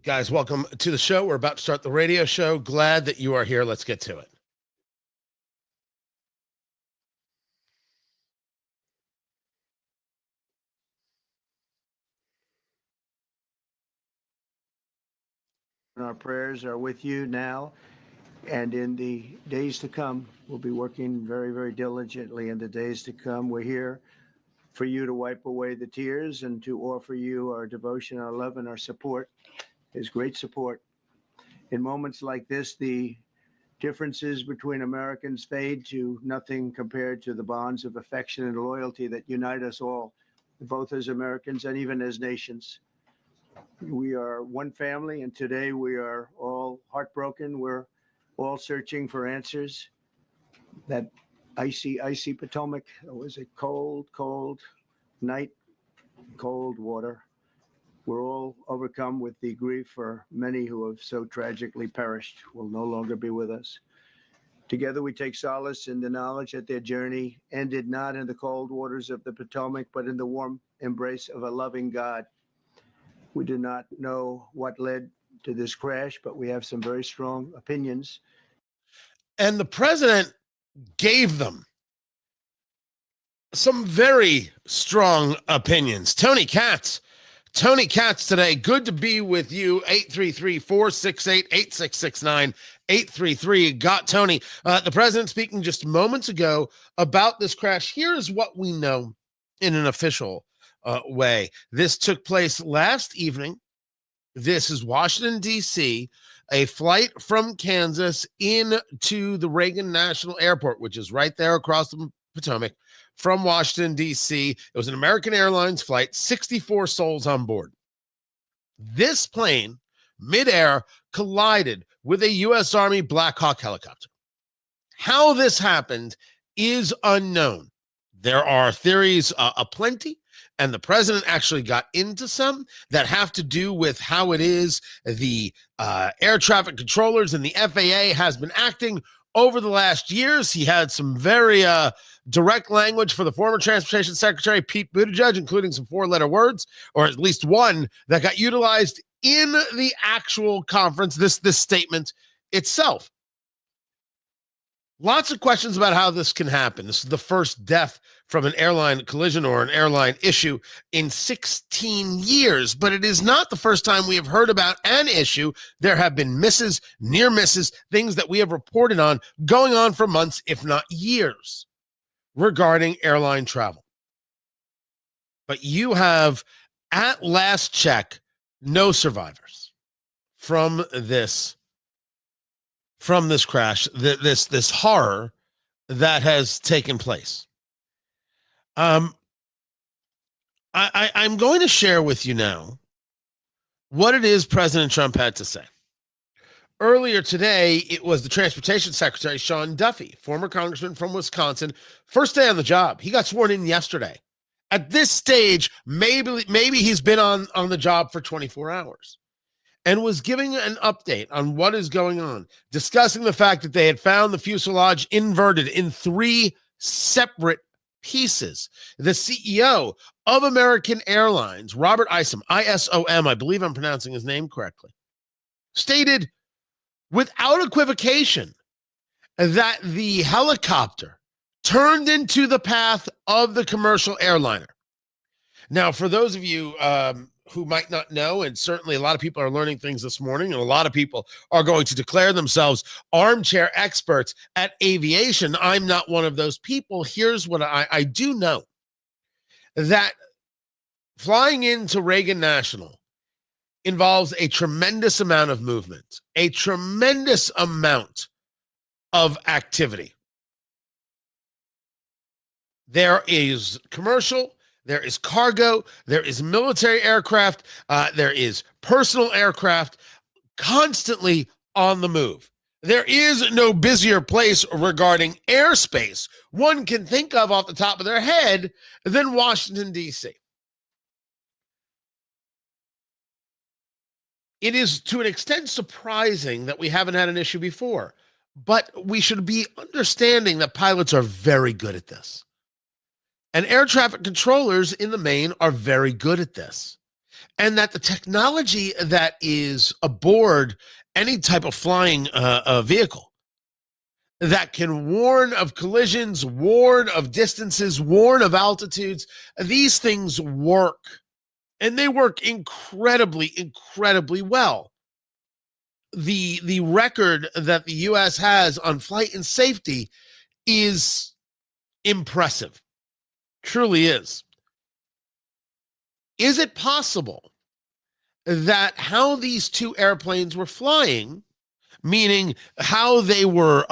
Guys, welcome to the show. We're about to start the radio show. Glad that you are here. Let's get to it. Our prayers are with you now and in the days to come. We'll be working very, very diligently in the days to come. We're here for you to wipe away the tears and to offer you our devotion, our love, and our support. His great support. In moments like this, the differences between Americans fade to nothing compared to the bonds of affection and loyalty that unite us all, both as Americans and even as nations. We are one family, and today we are all heartbroken. We're all searching for answers. That icy Potomac, it was a cold night, cold water. We're all overcome with the grief for many who have so tragically perished, will no longer be with us. Together we take solace in the knowledge that their journey ended not in the cold waters of the Potomac, but in the warm embrace of a loving God. We do not know what led to this crash, but we have some very strong opinions. And the president gave them some very strong opinions. Tony Katz today. Good to be with you. 833-468-8669. 833 got Tony. The president speaking just moments ago about this crash. Here's what we know in an official way. This took place last evening. This is Washington, D.C., a flight from Kansas into the Reagan National Airport, which is right there across the Potomac from Washington, D.C. It was an American Airlines flight, 64 souls on board. This plane, midair, collided with a U.S. Army Blackhawk helicopter. How this happened is unknown. There are theories aplenty, and the president actually got into some that have to do with how it is the air traffic controllers and the FAA has been acting over the last years. He had some very direct language for the former Transportation Secretary, Pete Buttigieg, including some four-letter words, or at least one that got utilized in the actual conference, this statement itself. Lots of questions about how this can happen. This is the first death from an airline collision or an airline issue in 16 years, but it is not the first time we have heard about an issue. There have been misses, near misses, things that we have reported on going on for months, if not years, regarding airline travel. But you have, at last check, no survivors from this crash, this horror that has taken place. I'm going to share with you now what it is President Trump had to say. Earlier today, it was the Transportation Secretary, Sean Duffy, former congressman from Wisconsin, first day on the job. He got sworn in yesterday. At this stage, maybe he's been on the job for 24 hours. And was giving an update on what is going on, discussing the fact that they had found the fuselage inverted in 3 separate pieces. The CEO of American Airlines, Robert Isom, I-S-O-M, I believe I'm pronouncing his name correctly, stated without equivocation that the helicopter turned into the path of the commercial airliner. Now, for those of you who might not know, and certainly a lot of people are learning things this morning, and a lot of people are going to declare themselves armchair experts at aviation. I'm not one of those people. Here's what I do know, that flying into Reagan National involves a tremendous amount of movement, a tremendous amount of activity. There is commercial, there is cargo, there is military aircraft, there is personal aircraft, constantly on the move. There is no busier place regarding airspace one can think of off the top of their head than Washington, D.C. It is to an extent surprising that we haven't had an issue before, but we should be understanding that pilots are very good at this. And air traffic controllers in the main are very good at this. and that the technology that is aboard any type of flying vehicle that can warn of collisions, warn of distances, warn of altitudes, these things work. And they work incredibly, incredibly well. The record that the U.S. has on flight and safety is impressive. Truly is. Is it possible that how these two airplanes were flying, meaning how they were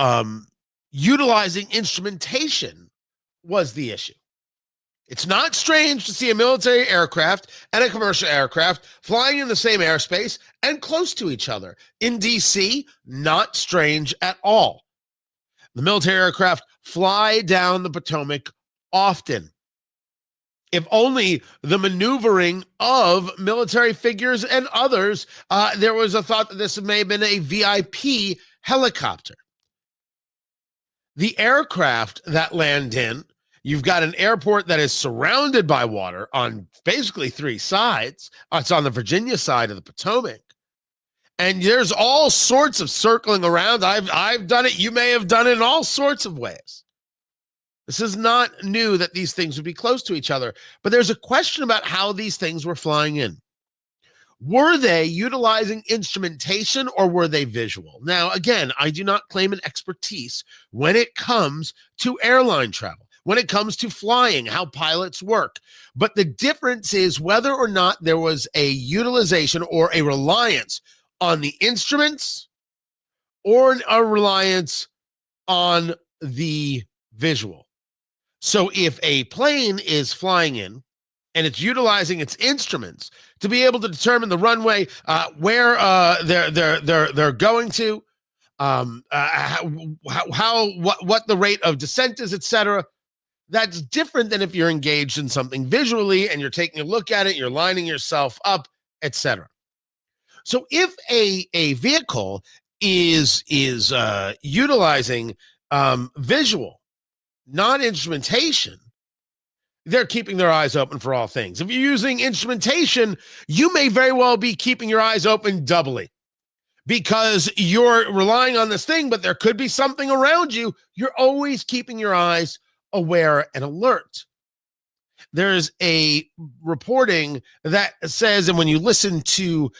utilizing instrumentation, was the issue? It's not strange to see a military aircraft and a commercial aircraft flying in the same airspace and close to each other. In D.C., not strange at all. The military aircraft fly down the Potomac often. If only the maneuvering of military figures and others, there was a thought that this may have been a VIP helicopter. The aircraft that land in, you've got an airport that is surrounded by water on basically three sides. It's on the Virginia side of the Potomac. And there's all sorts of circling around. I've done it. You may have done it in all sorts of ways. This is not new that these things would be close to each other. But there's a question about how these things were flying in. Were they utilizing instrumentation or were they visual? Now, again, I do not claim an expertise when it comes to airline travel, when it comes to flying, how pilots work. But the difference is whether or not there was a utilization or a reliance on the instruments or a reliance on the visual. So if a plane is flying in and it's utilizing its instruments to be able to determine the runway, where they're going to, what the rate of descent is, etc. That's different than if you're engaged in something visually and you're taking a look at it, you're lining yourself up, etc. So if a vehicle is utilizing visual, not instrumentation, they're keeping their eyes open for all things. If you're using instrumentation, you may very well be keeping your eyes open doubly because you're relying on this thing, but there could be something around you. You're always keeping your eyes aware and alert. There's a reporting that says, and when you listen to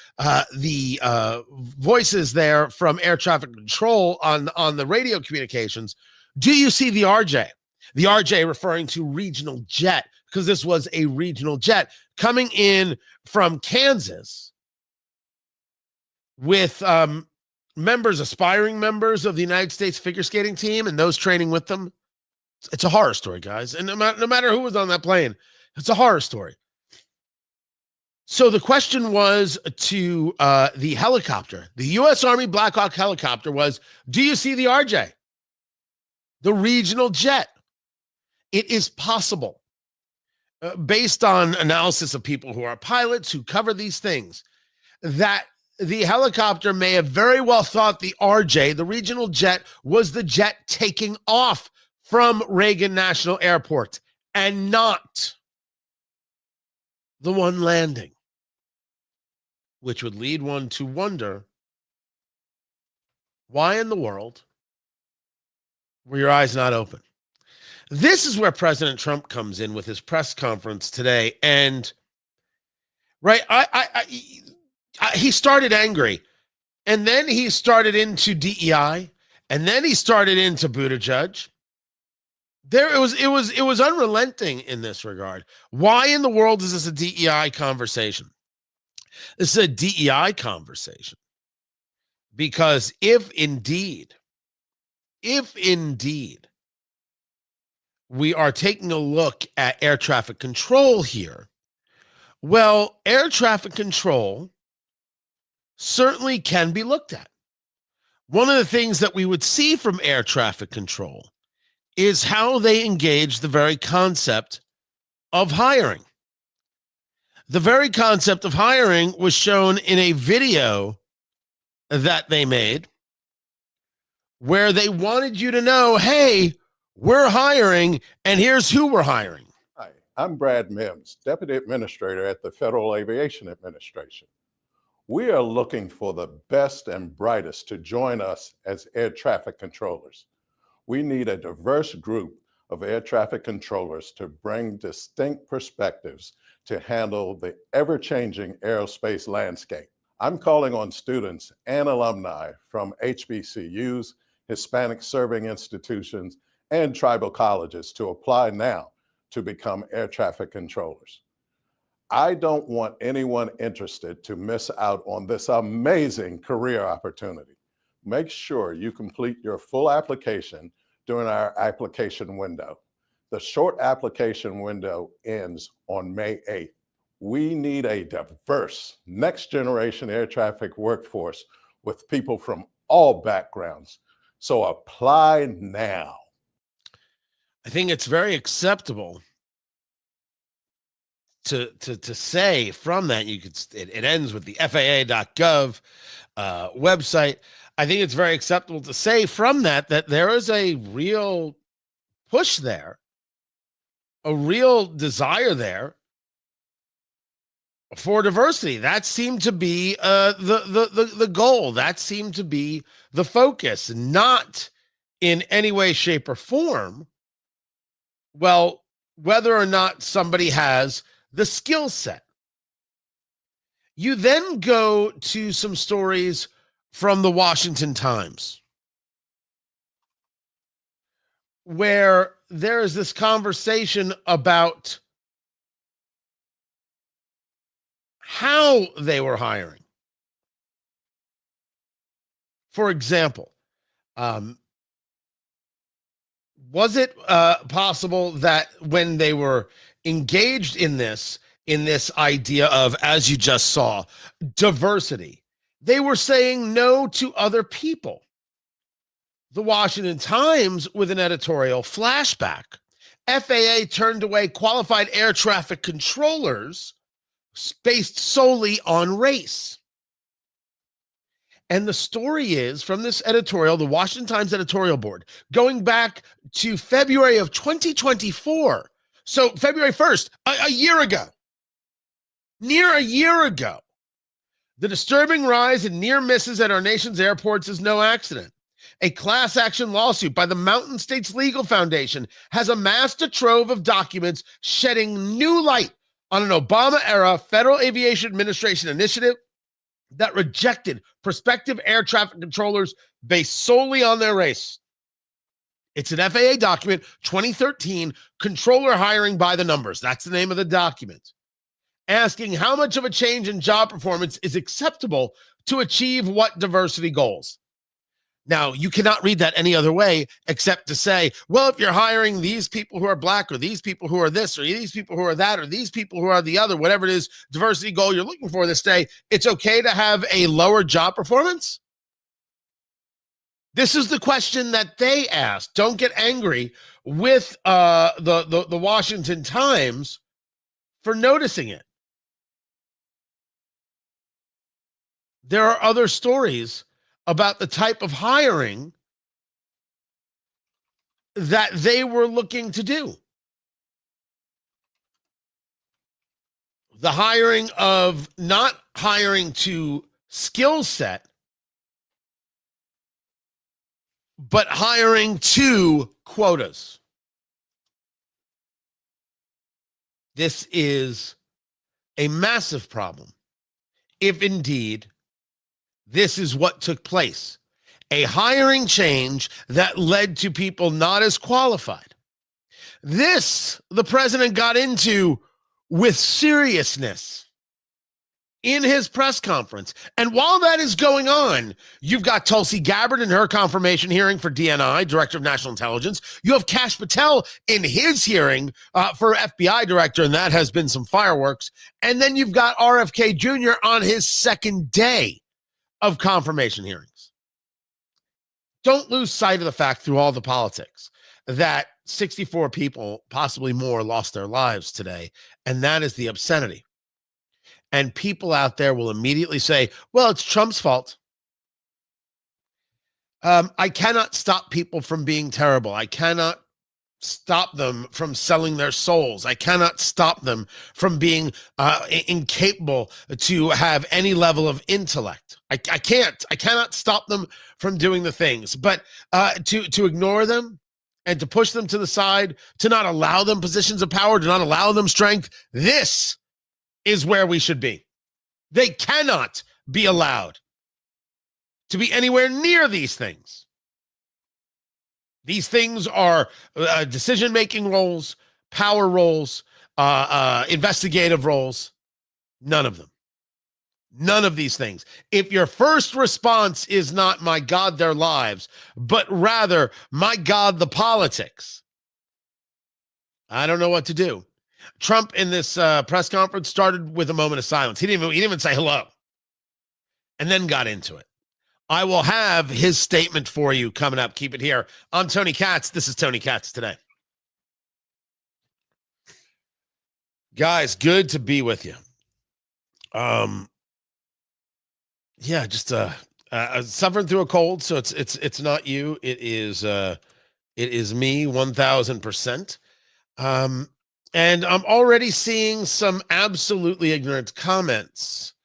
the voices there from air traffic control on the radio communications, do you see the RJ? The RJ referring to regional jet, because this was a regional jet coming in from Kansas with aspiring members of the United States figure skating team and those training with them. It's a horror story, guys. And no matter who was on that plane, it's a horror story. So the question was to the helicopter, the U.S. Army Blackhawk Helicopter was, do you see the RJ? The regional jet. It is possible, based on analysis of people who are pilots who cover these things, that the helicopter may have very well thought the RJ, the regional jet, was the jet taking off from Reagan National Airport and not the one landing, which would lead one to wonder, why in the world were your eyes not open? This is where President Trump comes in with his press conference today. And right, he started angry, and then he started into DEI, and then he started into Buttigieg. It was unrelenting in this regard. Why in the world is this a DEI conversation? This is a DEI conversation because if indeed we are taking a look at air traffic control here, well, air traffic control certainly can be looked at. One of the things that we would see from air traffic control is how they engage the very concept of hiring. The very concept of hiring was shown in a video that they made where they wanted you to know, hey, we're hiring, and here's who we're hiring. Hi, I'm Brad Mims, Deputy Administrator at the Federal Aviation Administration. We are looking for the best and brightest to join us as air traffic controllers. We need a diverse group of air traffic controllers to bring distinct perspectives to handle the ever-changing aerospace landscape. I'm calling on students and alumni from HBCUs, Hispanic serving institutions, and tribal colleges to apply now to become air traffic controllers. I don't want anyone interested to miss out on this amazing career opportunity. Make sure you complete your full application during our application window. The short application window ends on May 8th. We need a diverse next generation air traffic workforce with people from all backgrounds. So apply now. I think it's very acceptable to say from that. It ends with the FAA.gov website. I think it's very acceptable to say from that there is a real push there, a real desire there for diversity. That seemed to be the goal. That seemed to be the focus, not in any way, shape, or form. Well, whether or not somebody has the skill set. You then go to some stories from the Washington Times, where there is this conversation about how they were hiring. For example, was it possible that when they were engaged in this idea of, as you just saw, diversity, they were saying no to other people? The Washington Times with an editorial flashback. FAA turned away qualified air traffic controllers based solely on race. And the story is from this editorial, the Washington Times editorial board, going back to February of 2024. So February 1st, a year ago, near a year ago. The disturbing rise in near misses at our nation's airports is no accident. A class action lawsuit by the Mountain States Legal Foundation has amassed a trove of documents shedding new light on an Obama-era Federal Aviation Administration initiative that rejected prospective air traffic controllers based solely on their race. It's an FAA document, 2013, Controller Hiring by the Numbers. That's the name of the document. Asking how much of a change in job performance is acceptable to achieve what diversity goals. Now, you cannot read that any other way except to say, well, if you're hiring these people who are black, or these people who are this, or these people who are that, or these people who are the other, whatever it is, diversity goal you're looking for this day, it's okay to have a lower job performance? This is the question that they asked. Don't get angry with the Washington Times for noticing it. There are other stories about the type of hiring that they were looking to do. The hiring of not hiring to skill set, but hiring to quotas. This is a massive problem, if indeed this is what took place. A hiring change that led to people not as qualified. This, the president got into with seriousness in his press conference. And while that is going on, you've got Tulsi Gabbard in her confirmation hearing for DNI, Director of National Intelligence. You have Kash Patel in his hearing for FBI Director, and that has been some fireworks. And then you've got RFK Jr. on his second day of confirmation hearings. Don't lose sight of the fact through all the politics that 64 people, possibly more, lost their lives today, and that is the obscenity. And people out there will immediately say, well, it's Trump's fault. I cannot stop people from being terrible. I cannot stop them from selling their souls. I cannot stop them from being incapable to have any level of intellect. I cannot stop them from doing the things, but to ignore them and to push them to the side, to not allow them positions of power, to not allow them strength, this is where we should be. They cannot be allowed to be anywhere near these things. These things are decision-making roles, power roles, investigative roles. None of them. None of these things. If your first response is not, my God, their lives, but rather, my God, the politics, I don't know what to do. Trump in this press conference started with a moment of silence. He didn't even say hello, and then got into it. I will have his statement for you coming up. Keep it here. I'm Tony Katz. This is Tony Katz Today. Guys, good to be with you. Just suffering through a cold, so it's not you. It is me 1000%. And I'm already seeing some absolutely ignorant comments.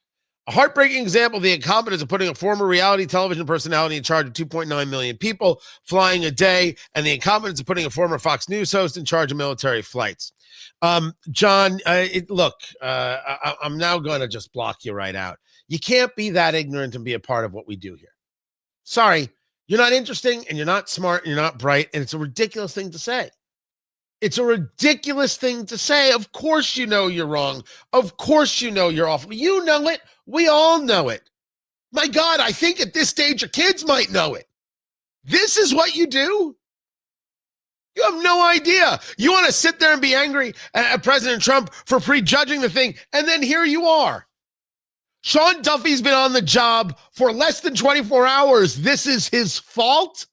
A heartbreaking example of the incompetence of putting a former reality television personality in charge of 2.9 million people flying a day, and the incompetence of putting a former Fox News host in charge of military flights. John, I'm now going to just block you right out. You can't be that ignorant and be a part of what we do here. Sorry, you're not interesting, and you're not smart, and you're not bright, and it's a ridiculous thing to say. It's a ridiculous thing to say. Of course you know you're wrong. Of course you know you're awful. You know it. We all know it. My God, I think at this stage your kids might know it. This is what you do? You have no idea. You want to sit there and be angry at President Trump for prejudging the thing, and then here you are. Sean Duffy's been on the job for less than 24 hours. This is his fault?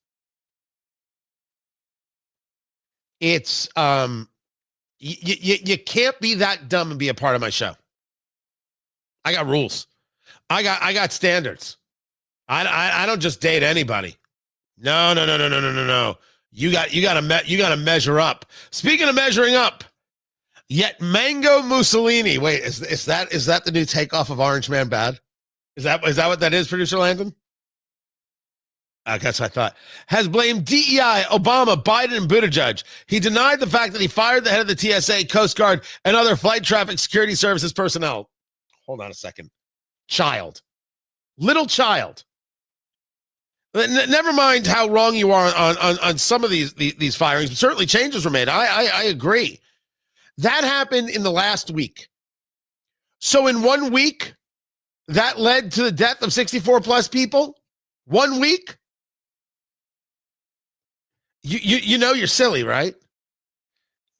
It's you can't be that dumb and be a part of my show. I got rules. I got standards. I don't just date anybody. No. You got to measure up. Speaking of measuring up, yet Mango Mussolini. Wait, is that the new takeoff of Orange Man Bad? Is that what that is, Producer Landon? I guess I thought. Has blamed DEI, Obama, Biden, and Buttigieg. He denied the fact that he fired the head of the TSA, Coast Guard, and other flight traffic security services personnel. Hold on a second. Little child. Never mind how wrong you are on some of these firings, but certainly changes were made. I agree. That happened in the last week. So in 1 week, that led to the death of 64 plus people. 1 week. You know you're silly, right?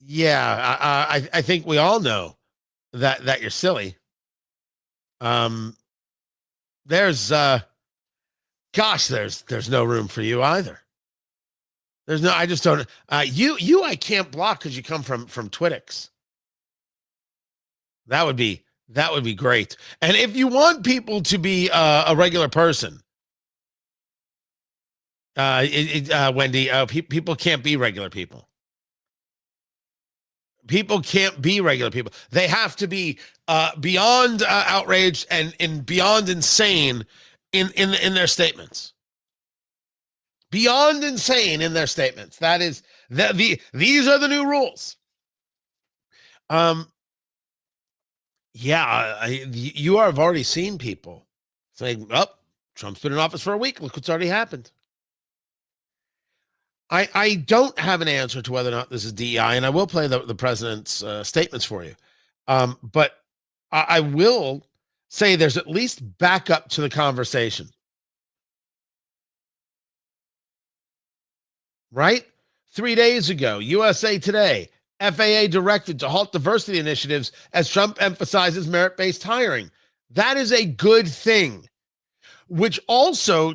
Yeah, I think we all know that you're silly. There's no room for you either. I just don't. I can't block because you come from Twitix. That would be great. And if you want people to be a regular person, Wendy, people can't be regular people. People can't be regular people. They have to be beyond outraged and beyond insane in their statements. Beyond insane in their statements. These are the new rules. You have already seen people saying, "Oh, Trump's been in office for a week. Look what's already happened." I don't have an answer to whether or not this is DEI, and I will play the president's statements for you. But I will say there's at least backup to the conversation. Right? 3 days ago, USA Today, FAA directed to halt diversity initiatives as Trump emphasizes merit-based hiring. That is a good thing. Which also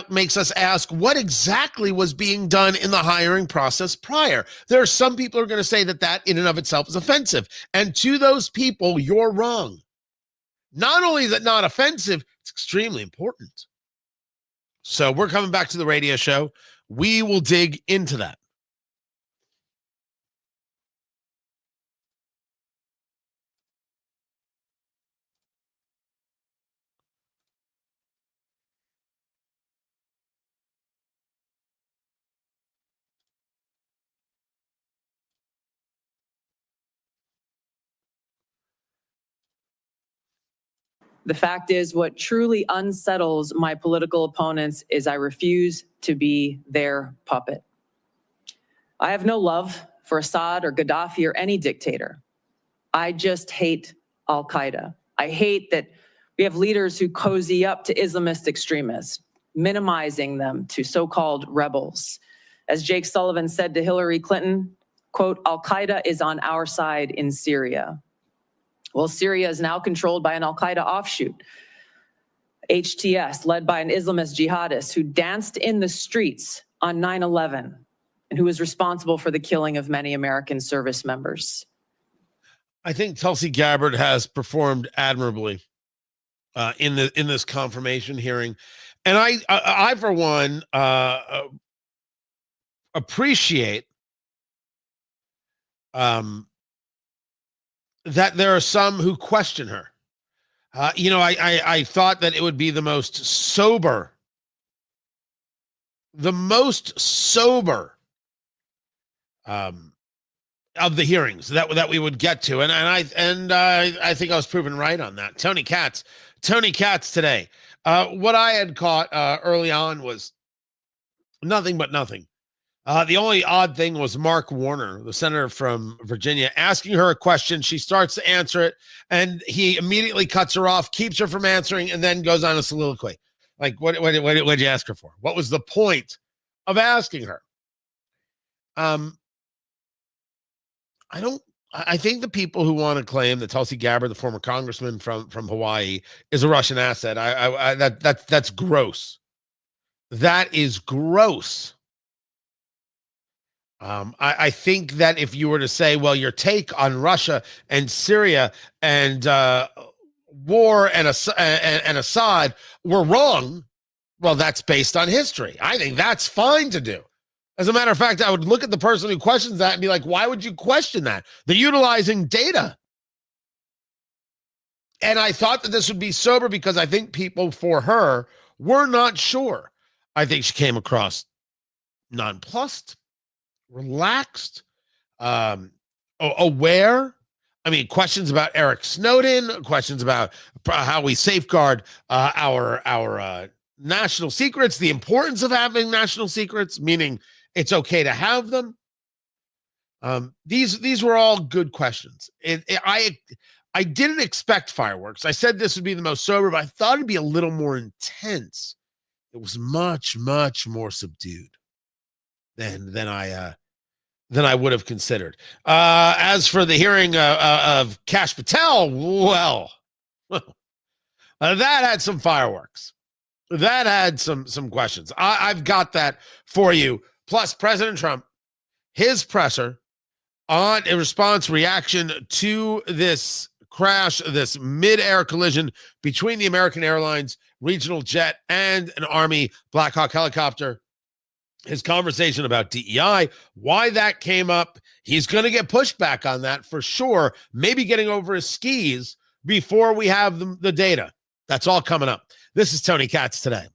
makes us ask what exactly was being done in the hiring process prior. There are some people who are going to say that in and of itself is offensive. And to those people, you're wrong. Not only is it not offensive, it's extremely important. So we're coming back to the radio show. We will dig into that. The fact is, what truly unsettles my political opponents is I refuse to be their puppet. I have no love for Assad or Gaddafi or any dictator. I just hate al-Qaeda. I hate that we have leaders who cozy up to Islamist extremists, minimizing them to so-called rebels. As Jake Sullivan said to Hillary Clinton, quote, al-Qaeda is on our side in Syria. Well, Syria is now controlled by an al-Qaeda offshoot, HTS, led by an Islamist jihadist who danced in the streets on 9/11 and who was responsible for the killing of many American service members. I think Tulsi Gabbard has performed admirably in this confirmation hearing, and I for one appreciate that there are some who question her. I thought that it would be the most sober of the hearings that we would get to, and I think I was proven right on that. Tony Katz today. What I had caught early on was nothing but nothing. The only odd thing was Mark Warner, the senator from Virginia, asking her a question. She starts to answer it, and he immediately cuts her off, keeps her from answering, and then goes on a soliloquy. Like, what did you ask her for? What was the point of asking her? I think the people who want to claim that Tulsi Gabbard, the former congressman from Hawaii, is a Russian asset, that's gross. That is gross. I think that if you were to say, well, your take on Russia and Syria and war and Assad were wrong, well, that's based on history. I think that's fine to do. As a matter of fact, I would look at the person who questions that and be like, why would you question that? They're utilizing data. And I thought that this would be sober because I think people for her were not sure. I think she came across nonplussed, relaxed, aware. I mean, questions about Eric Snowden, questions about how we safeguard our national secrets, the importance of having national secrets, meaning it's okay to have them. These were all good questions. I didn't expect fireworks. I said this would be the most sober, but I thought it'd be a little more intense. It was much, much more subdued than I would have considered. As for the hearing of Kash Patel, well, that had some fireworks. That had some questions. I've got that for you. Plus, President Trump, his presser on a response reaction to this crash, this mid-air collision between the American Airlines regional jet and an Army Blackhawk helicopter. His conversation about DEI, why that came up. He's going to get pushback on that for sure, maybe getting over his skis before we have the data. That's all coming up. This is Tony Katz today.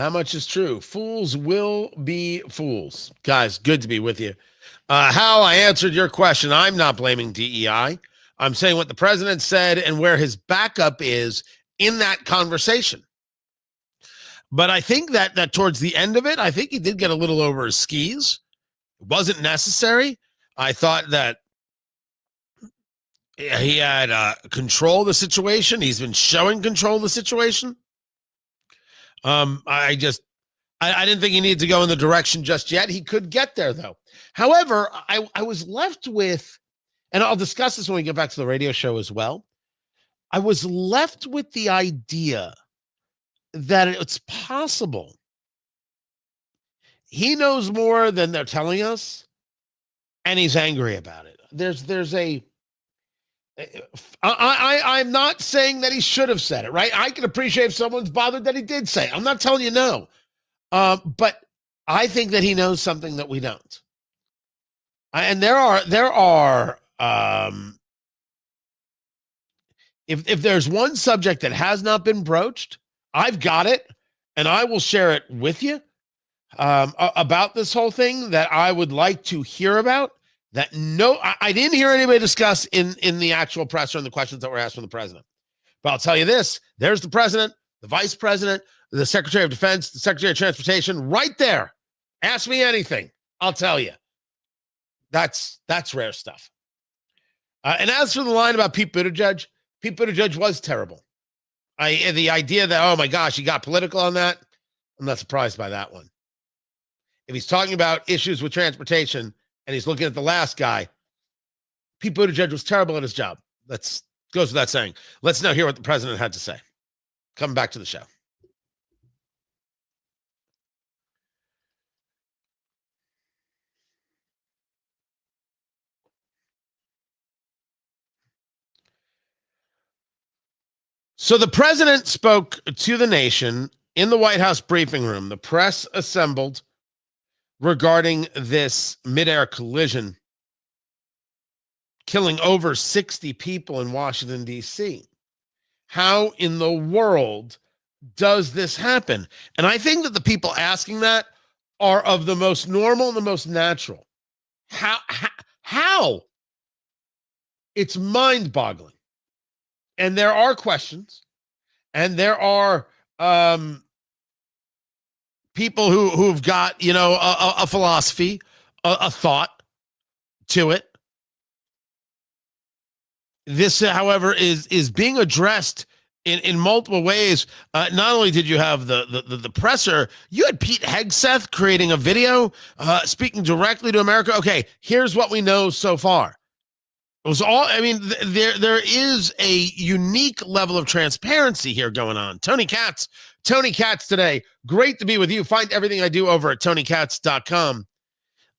That much is true. Fools will be fools. Guys, good to be with you. How I answered your question, I'm not blaming DEI. I'm saying what the president said and where his backup is in that conversation. But I think that towards the end of it, I think he did get a little over his skis. It wasn't necessary. I thought that he had control of the situation. He's been showing control of the situation. I didn't think he needed to go in the direction just yet. He could get there, though. However, I was left with, and I'll discuss this when we get back to the radio show as well. I was left with the idea that it's possible he knows more than they're telling us, and he's angry about it. I'm not saying that he should have said it, right? I can appreciate if someone's bothered that he did say it. I'm not telling you no. But I think that he knows something that we don't. And there are if there's one subject that has not been broached, I've got it, and I will share it with you about this whole thing that I would like to hear about. That I didn't hear anybody discuss in the actual presser and the questions that were asked from the president. But I'll tell you this: there's the president, the vice president, the Secretary of Defense, the Secretary of Transportation, right there. Ask me anything, I'll tell you. That's rare stuff. And as for the line about Pete Buttigieg was terrible. The idea that, oh my gosh, he got political on that, I'm not surprised by that one. If he's talking about issues with transportation and he's looking at the last guy, Pete Buttigieg was terrible at his job. Goes without saying. Let's now hear what the president had to say. Coming back to the show. So the president spoke to the nation in the White House briefing room. The press assembled regarding this midair collision, killing over 60 people in Washington, D.C. How in the world does this happen? And I think that the people asking that are of the most normal and the most natural. How? It's mind-boggling. And there are questions, and there are people who've got, a philosophy, a thought to it. This, however, is being addressed in multiple ways. Not only did you have the presser, you had Pete Hegseth creating a video, speaking directly to America. Okay, here's what we know so far. It was all, there is a unique level of transparency here going on. Tony Katz today. Great to be with you. Find everything I do over at TonyKatz.com.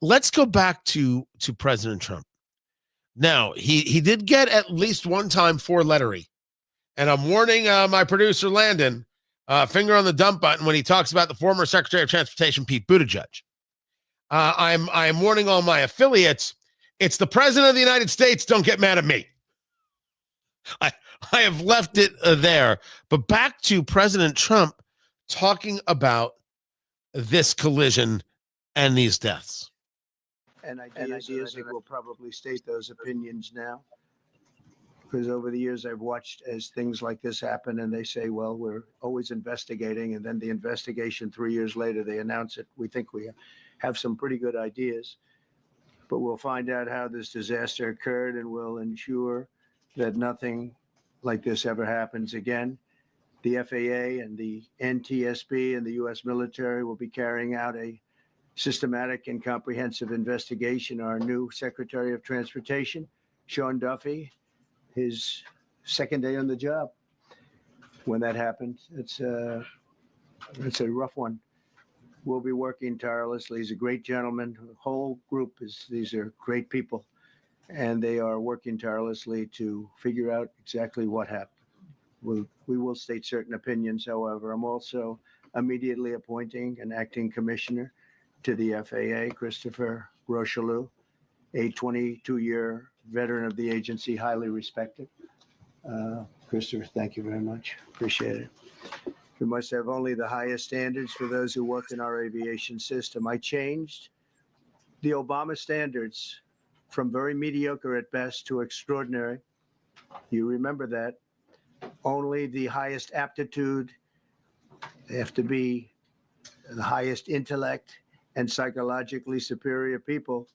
Let's go back to President Trump. Now, he did get at least one time 4-lettery. And I'm warning my producer, Landon, finger on the dump button when he talks about the former Secretary of Transportation, Pete Buttigieg. I'm warning all my affiliates. It's the president of the United States. Don't get mad at me. I have left it there. But back to President Trump talking about this collision and these deaths. And ideas that will probably state those opinions now. Because over the years, I've watched as things like this happen, and they say, well, we're always investigating. And then the investigation, 3 years later, they announce it. We think we have some pretty good ideas. But we'll find out how this disaster occurred, and we'll ensure that nothing like this ever happens again. The FAA and the NTSB and the U.S. military will be carrying out a systematic and comprehensive investigation. Our new Secretary of Transportation, Sean Duffy, his second day on the job. When that happens, it's a rough one. We'll be working tirelessly. He's a great gentleman. The whole group these are great people, and they are working tirelessly to figure out exactly what happened. We will state certain opinions, however. I'm also immediately appointing an acting commissioner to the FAA, Christopher Rocheleau, a 22-year veteran of the agency, highly respected. Christopher, thank you very much. Appreciate it. We must have only the highest standards for those who work in our aviation system. I changed the Obama standards from very mediocre at best to extraordinary. You remember that. Only the highest aptitude. They have to be the highest intellect and psychologically superior people.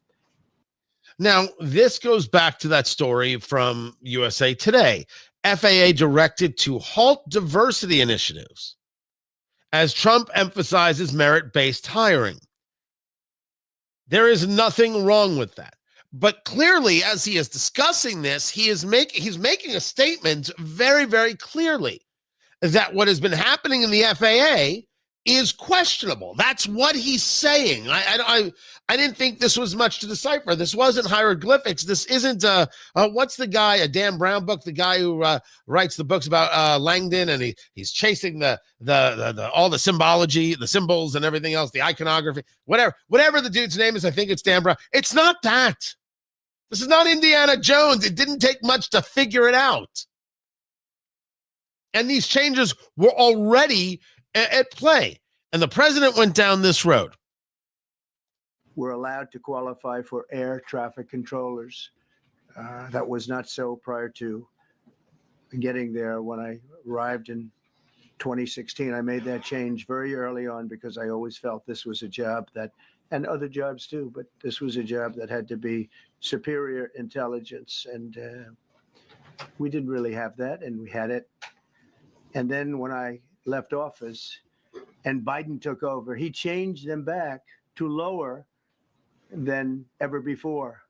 Now, this goes back to that story from USA Today. FAA directed to halt diversity initiatives as Trump emphasizes merit-based hiring. There is nothing wrong with that. But clearly, as he is discussing this, he's making a statement very, very clearly that what has been happening in the FAA is questionable. That's what he's saying. I didn't think this was much to decipher. This wasn't hieroglyphics. This isn't what's the guy, a Dan Brown book, the guy who writes the books about Langdon, and he's chasing the all the symbology, the symbols and everything else, the iconography, whatever the dude's name is. I think it's Dan Brown. It's not that. This is not Indiana Jones. It didn't take much to figure it out. And these changes were already at play. And the president went down this road. We're allowed to qualify for air traffic controllers. That was not so prior to getting there. When I arrived in 2016, I made that change very early on because I always felt this was a job that, and other jobs too, but this was a job that had to be superior intelligence. And we didn't really have that, and we had it. And then when I left office and Biden took over, he changed them back to lower than ever before.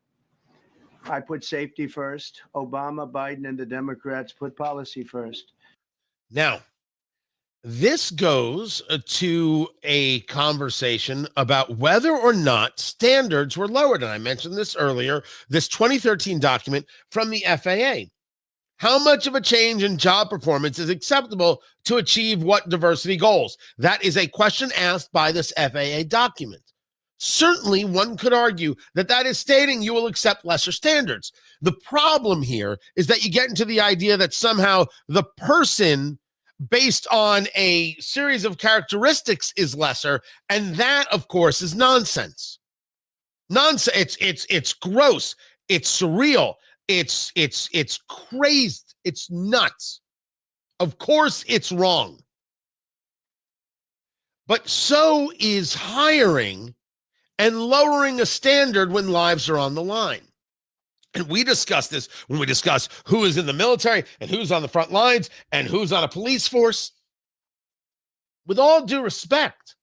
I put safety first. Obama, Biden, and the Democrats put policy first. Now, this goes to a conversation about whether or not standards were lowered. And I mentioned this earlier, this 2013 document from the FAA. How much of a change in job performance is acceptable to achieve what diversity goals? That is a question asked by this FAA document. Certainly, one could argue that that is stating you will accept lesser standards. The problem here is that you get into the idea that somehow the person, based on a series of characteristics, is lesser, and that, of course, is nonsense. Nonsense. It's gross. It's surreal. It's crazed. It's nuts. Of course, it's wrong. But so is hiring and lowering a standard when lives are on the line. And we discuss this when we discuss who is in the military and who's on the front lines and who's on a police force. With all due respect,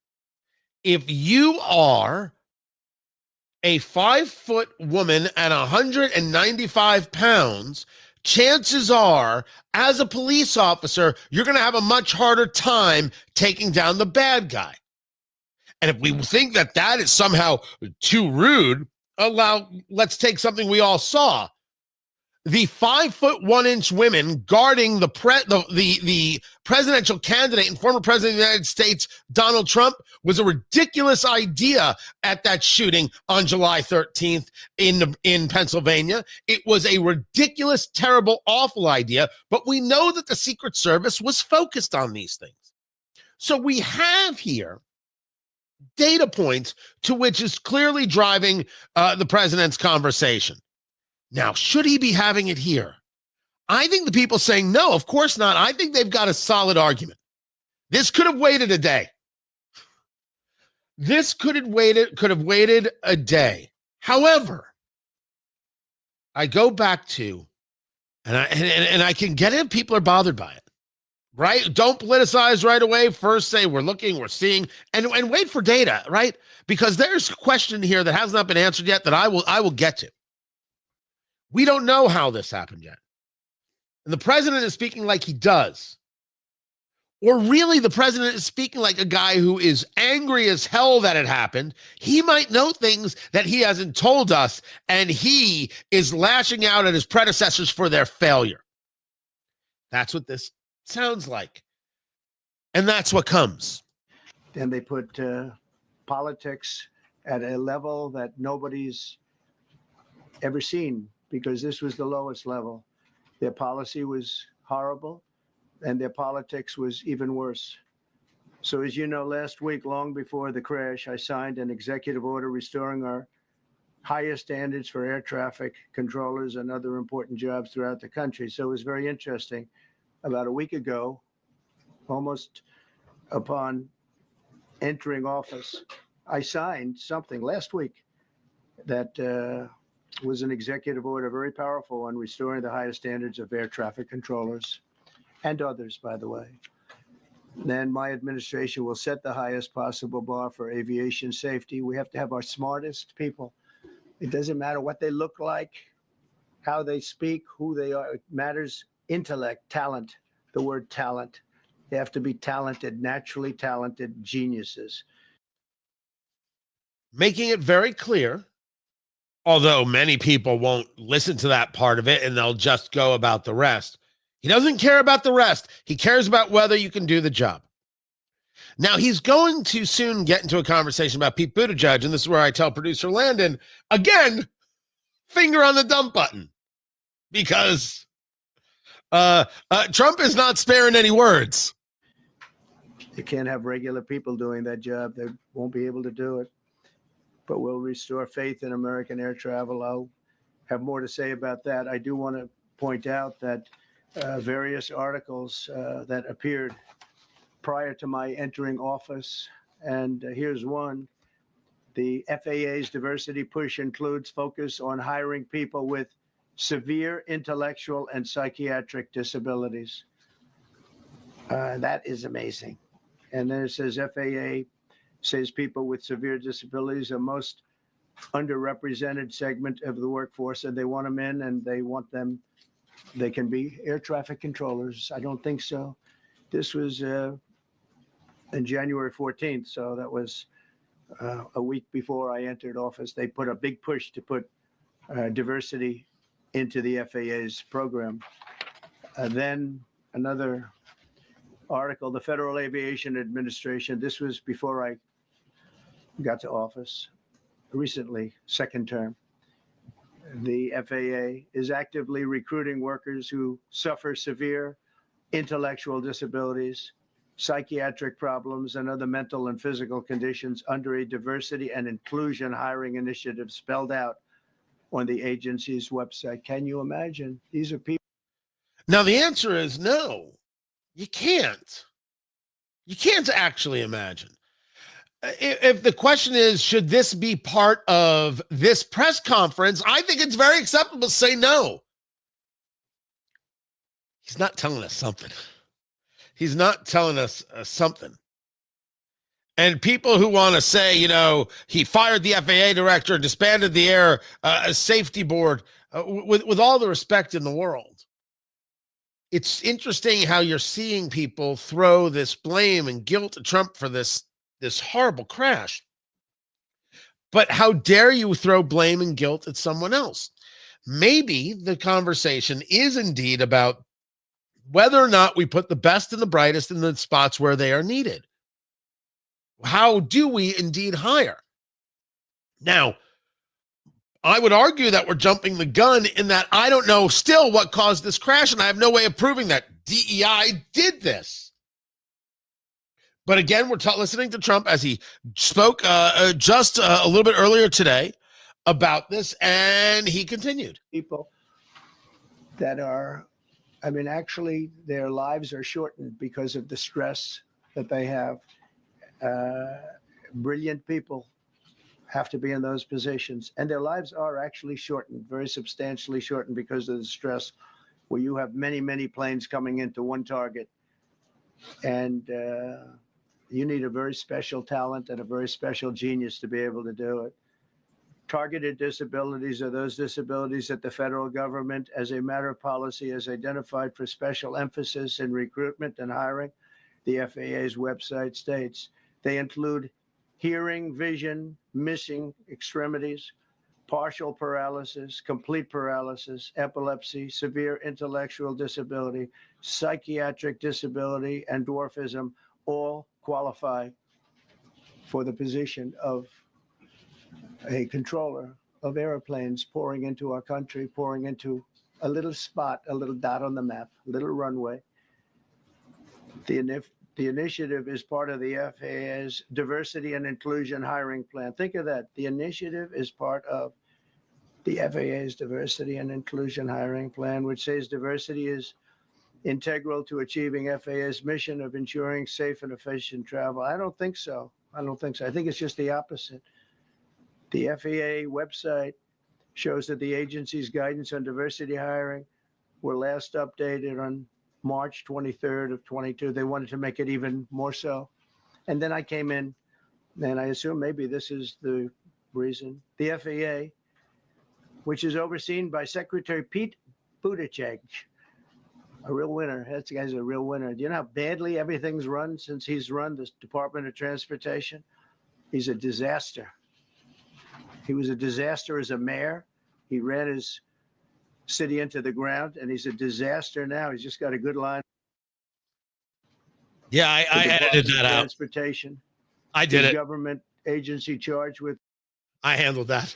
if you are a 5-foot woman and 195 pounds, chances are, as a police officer, you're going to have a much harder time taking down the bad guy. And if we think that that is somehow too rude, let's take something we all saw. The 5'1" women guarding the presidential candidate and former president of the United States, Donald Trump, was a ridiculous idea at that shooting on July 13th in Pennsylvania. It was a ridiculous, terrible, awful idea, but we know that the Secret Service was focused on these things. So we have here data points to which is clearly driving the president's conversation. Now, should he be having it here? I think the people saying no, of course not. I think they've got a solid argument. This could have waited a day. This could have waited a day. However, I go back to, and I can get it if people are bothered by it, right? Don't politicize right away. First say we're looking, we're seeing, and wait for data, right? Because there's a question here that has not been answered yet that I will get to. We don't know how this happened yet. And the president is speaking like he does. Or really, the president is speaking like a guy who is angry as hell that it happened. He might know things that he hasn't told us, and he is lashing out at his predecessors for their failure. That's what this sounds like. And that's what comes. And they put politics at a level that nobody's ever seen, because this was the lowest level. Their policy was horrible, and their politics was even worse. So as you know, last week, long before the crash, I signed an executive order restoring our highest standards for air traffic controllers and other important jobs throughout the country. So it was very interesting. About a week ago, almost upon entering office, I signed something last week that was an executive order, very powerful, on restoring the highest standards of air traffic controllers and others, by the way. Then my administration will set the highest possible bar for aviation safety. We have to have our smartest people. It doesn't matter what they look like, how they speak, who they are. It matters intellect, talent, the word talent. They have to be talented, naturally talented geniuses. Making it very clear, although many people won't listen to that part of it and they'll just go about the rest. He doesn't care about the rest. He cares about whether you can do the job. Now, he's going to soon get into a conversation about Pete Buttigieg, and this is where I tell producer Landon, again, finger on the dump button, because Trump is not sparing any words. You can't have regular people doing that job. They won't be able to do it. But we'll restore faith in American air travel. I'll have more to say about that. I do want to point out that various articles that appeared prior to my entering office, and here's one. The FAA's diversity push includes focus on hiring people with severe intellectual and psychiatric disabilities. That is amazing. And then it says FAA says people with severe disabilities are most underrepresented segment of the workforce, and they want them in, and they want them, they can be air traffic controllers. I don't think so. This was in January 14th, so that was a week before I entered office. They put a big push to put diversity into the FAA's program. Then another article, the Federal Aviation Administration, this was before I got to office, recently, second term. The FAA is actively recruiting workers who suffer severe intellectual disabilities, psychiatric problems, and other mental and physical conditions under a diversity and inclusion hiring initiative spelled out on the agency's website. Can you imagine? These are people. Now, the answer is no, you can't. You can't actually imagine. If the question is, should this be part of this press conference, I think it's very acceptable to say no. He's not telling us something. He's not telling us something. And people who want to say, you know, he fired the FAA director, disbanded the air safety board, with all the respect in the world, it's interesting how you're seeing people throw this blame and guilt at Trump for this horrible crash. But how dare you throw blame and guilt at someone else? Maybe the conversation is indeed about whether or not we put the best and the brightest in the spots where they are needed. How do we indeed hire? Now, I would argue that we're jumping the gun in that I don't know still what caused this crash, and I have no way of proving that DEI did this. But again, we're listening to Trump as he spoke just a little bit earlier today about this, and he continued. People that are, I mean, actually, their lives are shortened because of the stress that they have. Brilliant people have to be in those positions, and their lives are actually shortened, very substantially shortened, because of the stress, where you have many, many planes coming into one target, and you need a very special talent and a very special genius to be able to do it. Targeted disabilities are those disabilities that the federal government, as a matter of policy, has identified for special emphasis in recruitment and hiring. The FAA's website states they include hearing, vision, missing extremities, partial paralysis, complete paralysis, epilepsy, severe intellectual disability, psychiatric disability, and dwarfism all qualify for the position of a controller of airplanes pouring into our country, pouring into a little spot, a little dot on the map, a little runway. The The initiative is part of the FAA's diversity and inclusion hiring plan. Think of that. The initiative is part of the FAA's diversity and inclusion hiring plan, which says diversity is integral to achieving FAA's mission of ensuring safe and efficient travel. I don't think so. I think it's just the opposite. The FAA website shows that the agency's guidance on diversity hiring were last updated on March 23rd of 22. They wanted to make it even more so. And then I came in, and I assume maybe this is the reason. The FAA, which is overseen by Secretary Pete Buttigieg, a real winner. That guy's a real winner. Do you know how badly everything's run since he's run this Department of Transportation? He's a disaster. He was a disaster as a mayor. He ran his city into the ground, and he's a disaster now. He's just got a good line. Yeah, I edited that out. Transportation. I did it. Government agency charged with. I handled that.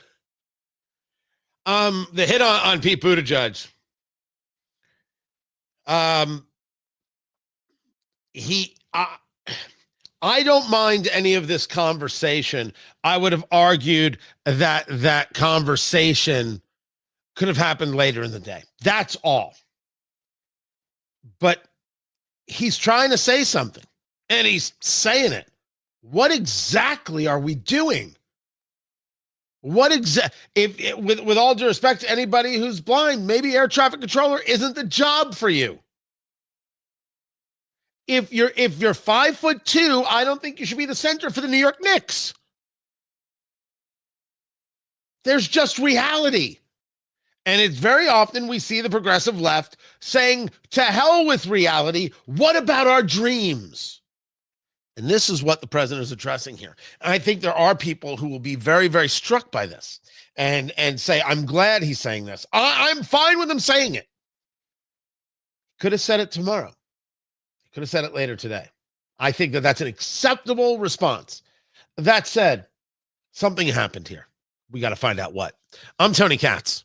The hit on Pete Buttigieg. I don't mind any of this conversation. I would have argued that that conversation could have happened later in the day. That's all. But he's trying to say something, and he's saying it. What exactly are we doing? With all due respect to anybody who's blind, maybe air traffic controller isn't the job for you. If you're 5'2", I don't think you should be the center for the New York Knicks. There's just reality. And it's very often we see the progressive left saying, to hell with reality. What about our dreams? And this is what the president is addressing here. And I think there are people who will be very, very struck by this and say, I'm glad he's saying this. I'm fine with him saying it. Could have said it tomorrow. Could have said it later today. I think that that's an acceptable response. That said, something happened here. We got to find out what. I'm Tony Katz.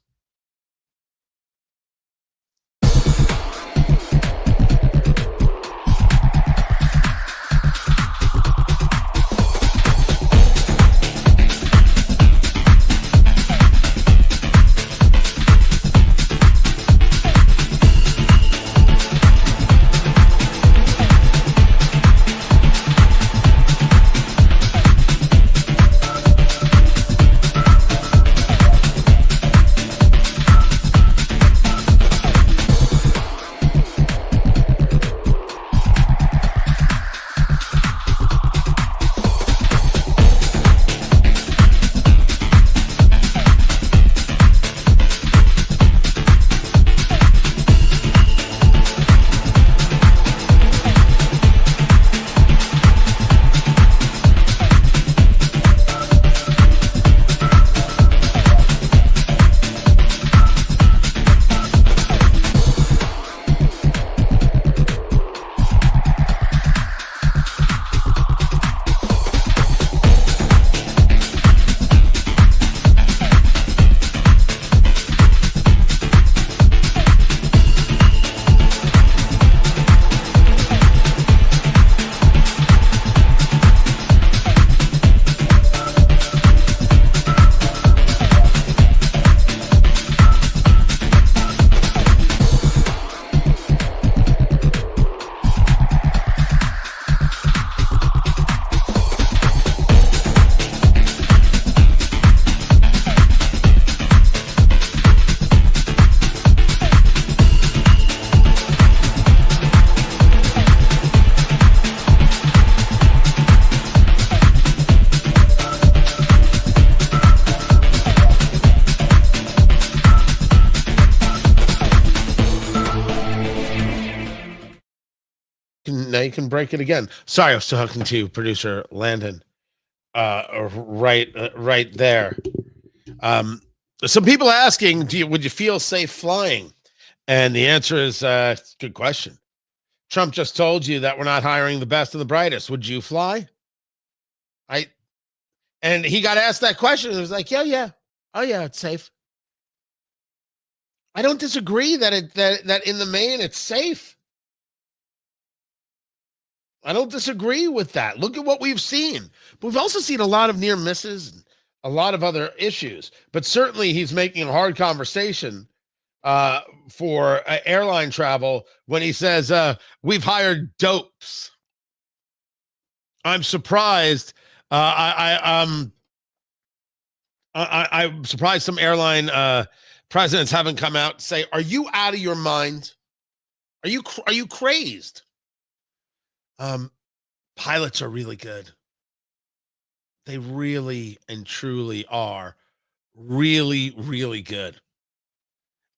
Now you can break it again. Sorry, I was talking to producer Landon right there. Some people asking, would you feel safe flying? And the answer is, good question. Trump just told you that we're not hiring the best and the brightest. Would you fly? And he got asked that question. And it was like, yeah. Oh yeah, it's safe. I don't disagree that in the main it's safe. I don't disagree with that. Look at what we've seen. But we've also seen a lot of near misses and a lot of other issues. But certainly he's making a hard conversation for airline travel when he says, we've hired dopes. I'm surprised. I'm surprised some airline presidents haven't come out and say, are you out of your mind? Are you crazed? Pilots are really good. They really and truly are really, really good.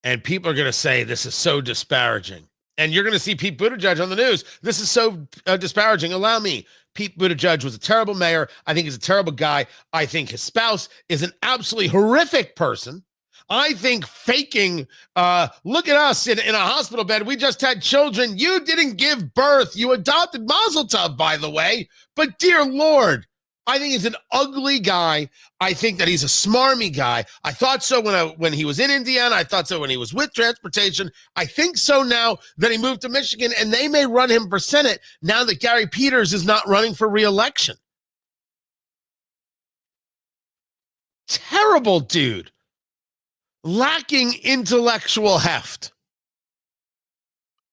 And people are going to say this is so disparaging. And you're going to see Pete Buttigieg on the news. This is so disparaging. Allow me. Pete Buttigieg was a terrible mayor. I think he's a terrible guy. I think his spouse is an absolutely horrific person. I think faking, look at us in a hospital bed. We just had children. You didn't give birth. You adopted Mazel Tov, by the way. But dear Lord, I think he's an ugly guy. I think that he's a smarmy guy. I thought so when he was in Indiana. I thought so when he was with transportation. I think so now that he moved to Michigan, and they may run him for Senate now that Gary Peters is not running for re-election. Terrible dude. Lacking intellectual heft.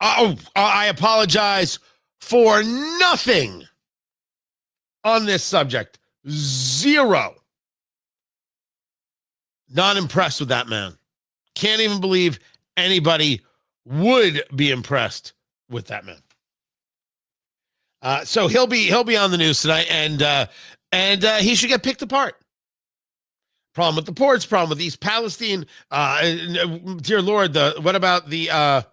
I apologize for nothing on this subject. Zero. Not impressed with that man. Can't even believe anybody would be impressed with that man. So he'll be on the news tonight, and he should get picked apart. Problem with the ports, problem with East Palestine. Dear Lord, what about the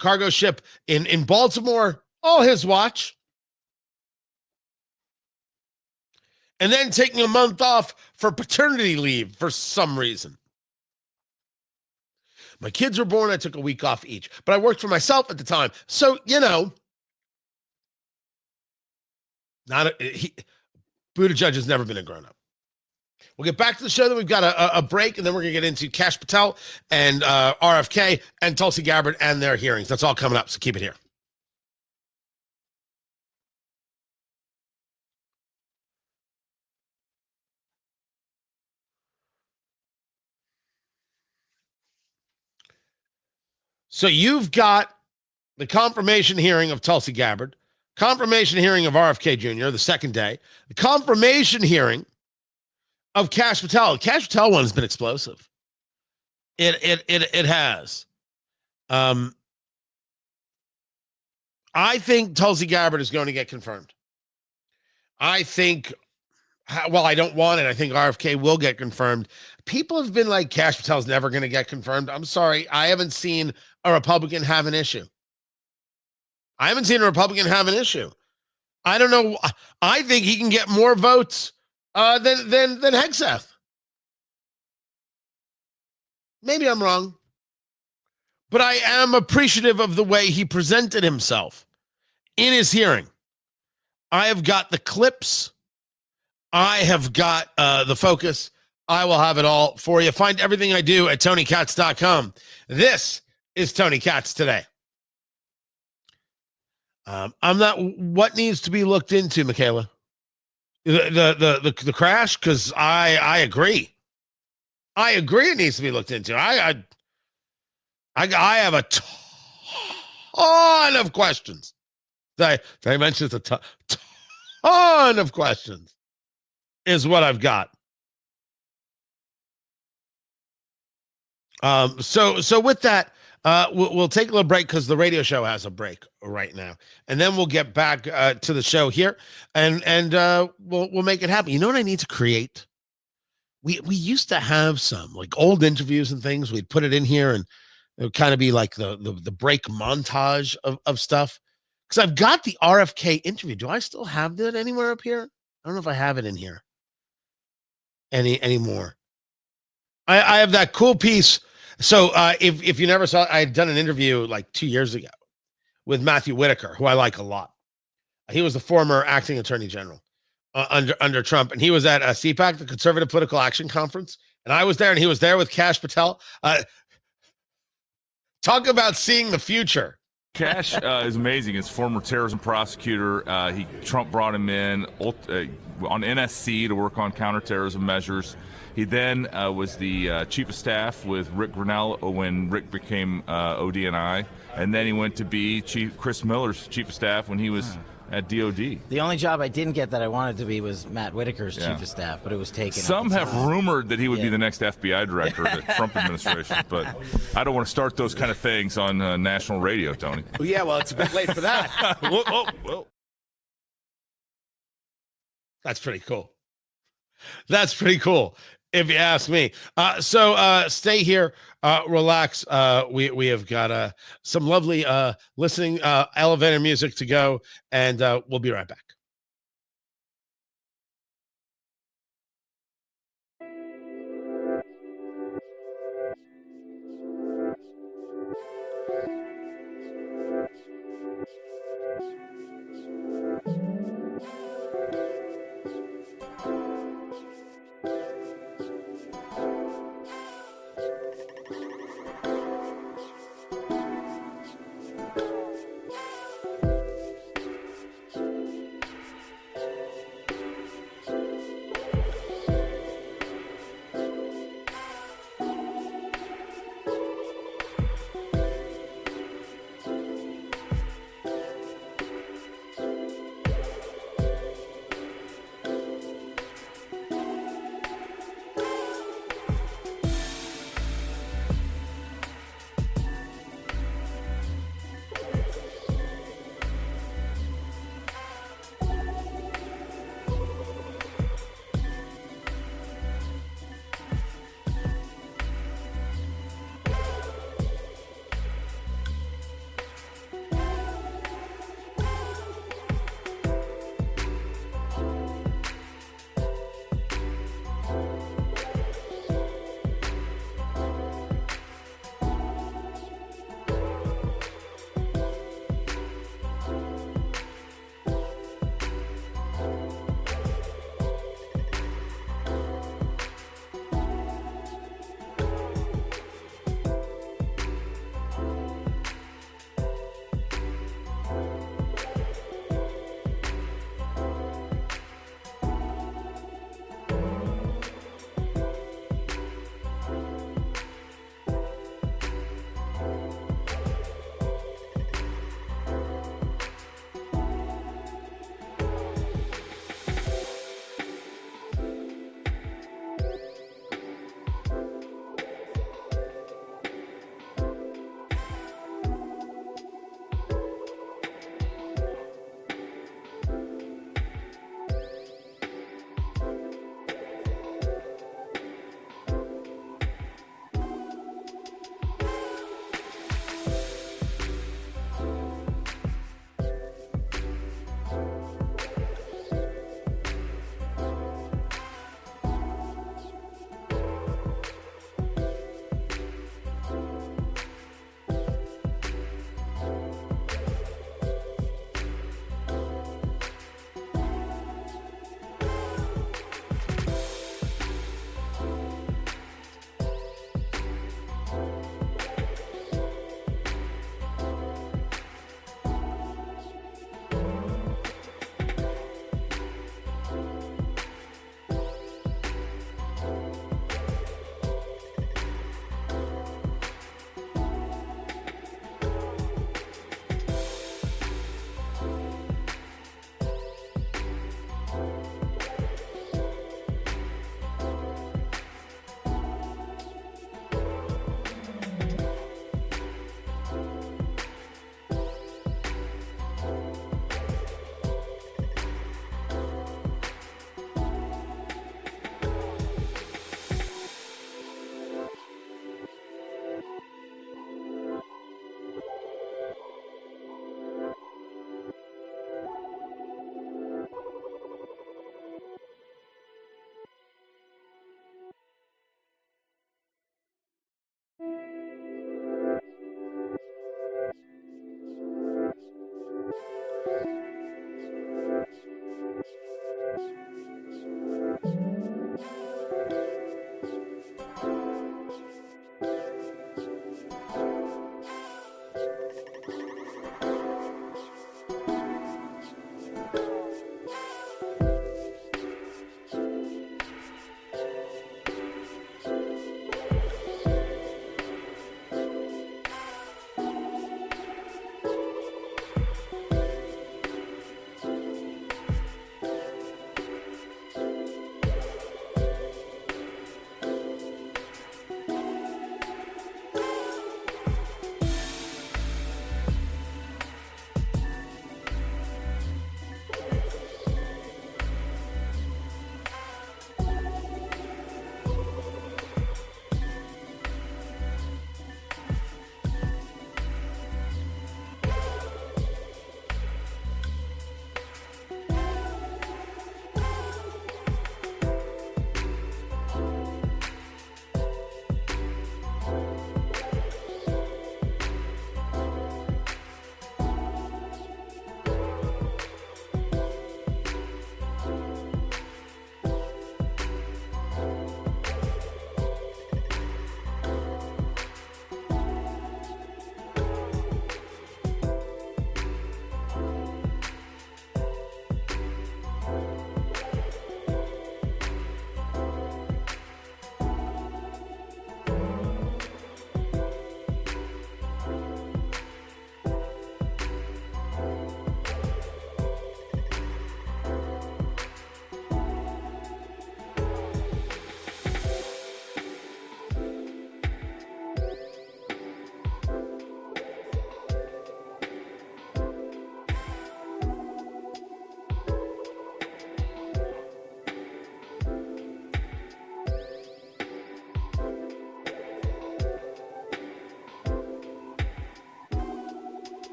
cargo ship in Baltimore? All his watch. And then taking a month off for paternity leave for some reason. My kids were born, I took a week off each, but I worked for myself at the time. So, Buttigieg has never been a grown-up. We'll get back to the show. Then we've got a break, and then we're going to get into Kash Patel and RFK and Tulsi Gabbard and their hearings. That's all coming up, so keep it here. So you've got the confirmation hearing of Tulsi Gabbard, confirmation hearing of RFK Jr., the second day, the confirmation hearing of Kash Patel. The Kash Patel one has been explosive. It has. I think Tulsi Gabbard is going to get confirmed. I think, well, I don't want it. I think RFK will get confirmed. People have been like, Kash Patel's never going to get confirmed. I'm sorry. I haven't seen a Republican have an issue. I don't know. I think he can get more votes than Hegseth. Maybe I'm wrong, but I am appreciative of the way he presented himself in his hearing. I have got the clips. I have got the focus. I will have it all for you. Find everything I do at TonyKatz.com. This is Tony Katz Today. I'm not. What needs to be looked into, Michaela? The crash? Because I agree. I agree. It needs to be looked into. I have a ton of questions. Did I mention it's a ton of questions? Is what I've got. So with that, we'll take a little break because the radio show has a break right now, and then we'll get back to the show here, and we'll make it happen. You know what I need to create? We used to have some like old interviews and things. We'd put it in here, and it would kind of be like the break montage of stuff. Because I've got the RFK interview. Do I still have that anywhere up here? I don't know if I have it in here anymore. I have that cool piece. So if you never saw, I had done an interview like 2 years ago with Matthew Whitaker, who I like a lot. He was the former acting attorney general under Trump, and he was at CPAC, the Conservative Political Action Conference, and I was there, and he was there with Kash Patel. Talk about seeing the future. Kash is amazing. He's a former terrorism prosecutor. Trump brought him in on NSC to work on counterterrorism measures. He then was the chief of staff with Rick Grinnell when Rick became ODNI, and then he went to be Chris Miller's chief of staff when he was at DOD. The only job I didn't get that I wanted to be was Matt Whitaker's chief of staff, but it was taken. Some have rumored that he would be the next FBI director of the Trump administration, but I don't want to start those kind of things on national radio, Tony. Well, yeah, well, it's a bit late for that. Whoa. That's pretty cool. That's pretty cool, if you ask me. So stay here, relax. We have got some lovely listening elevator music to go, and we'll be right back.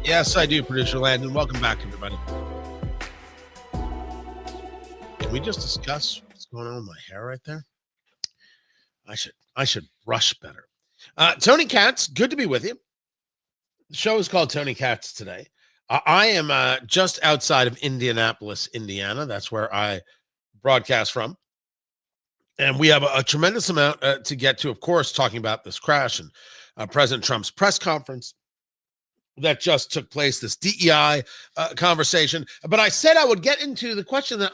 Yes, I do, producer Landon. Welcome back, everybody. Can we just discuss what's going on with my hair right there? I should brush better. Tony Katz, good to be with you. The show is called Tony Katz Today. I am just outside of Indianapolis, Indiana. That's where I broadcast from. And we have a tremendous amount to get to, of course, talking about this crash and President Trump's press conference that just took place, this DEI conversation. But I said I would get into the question that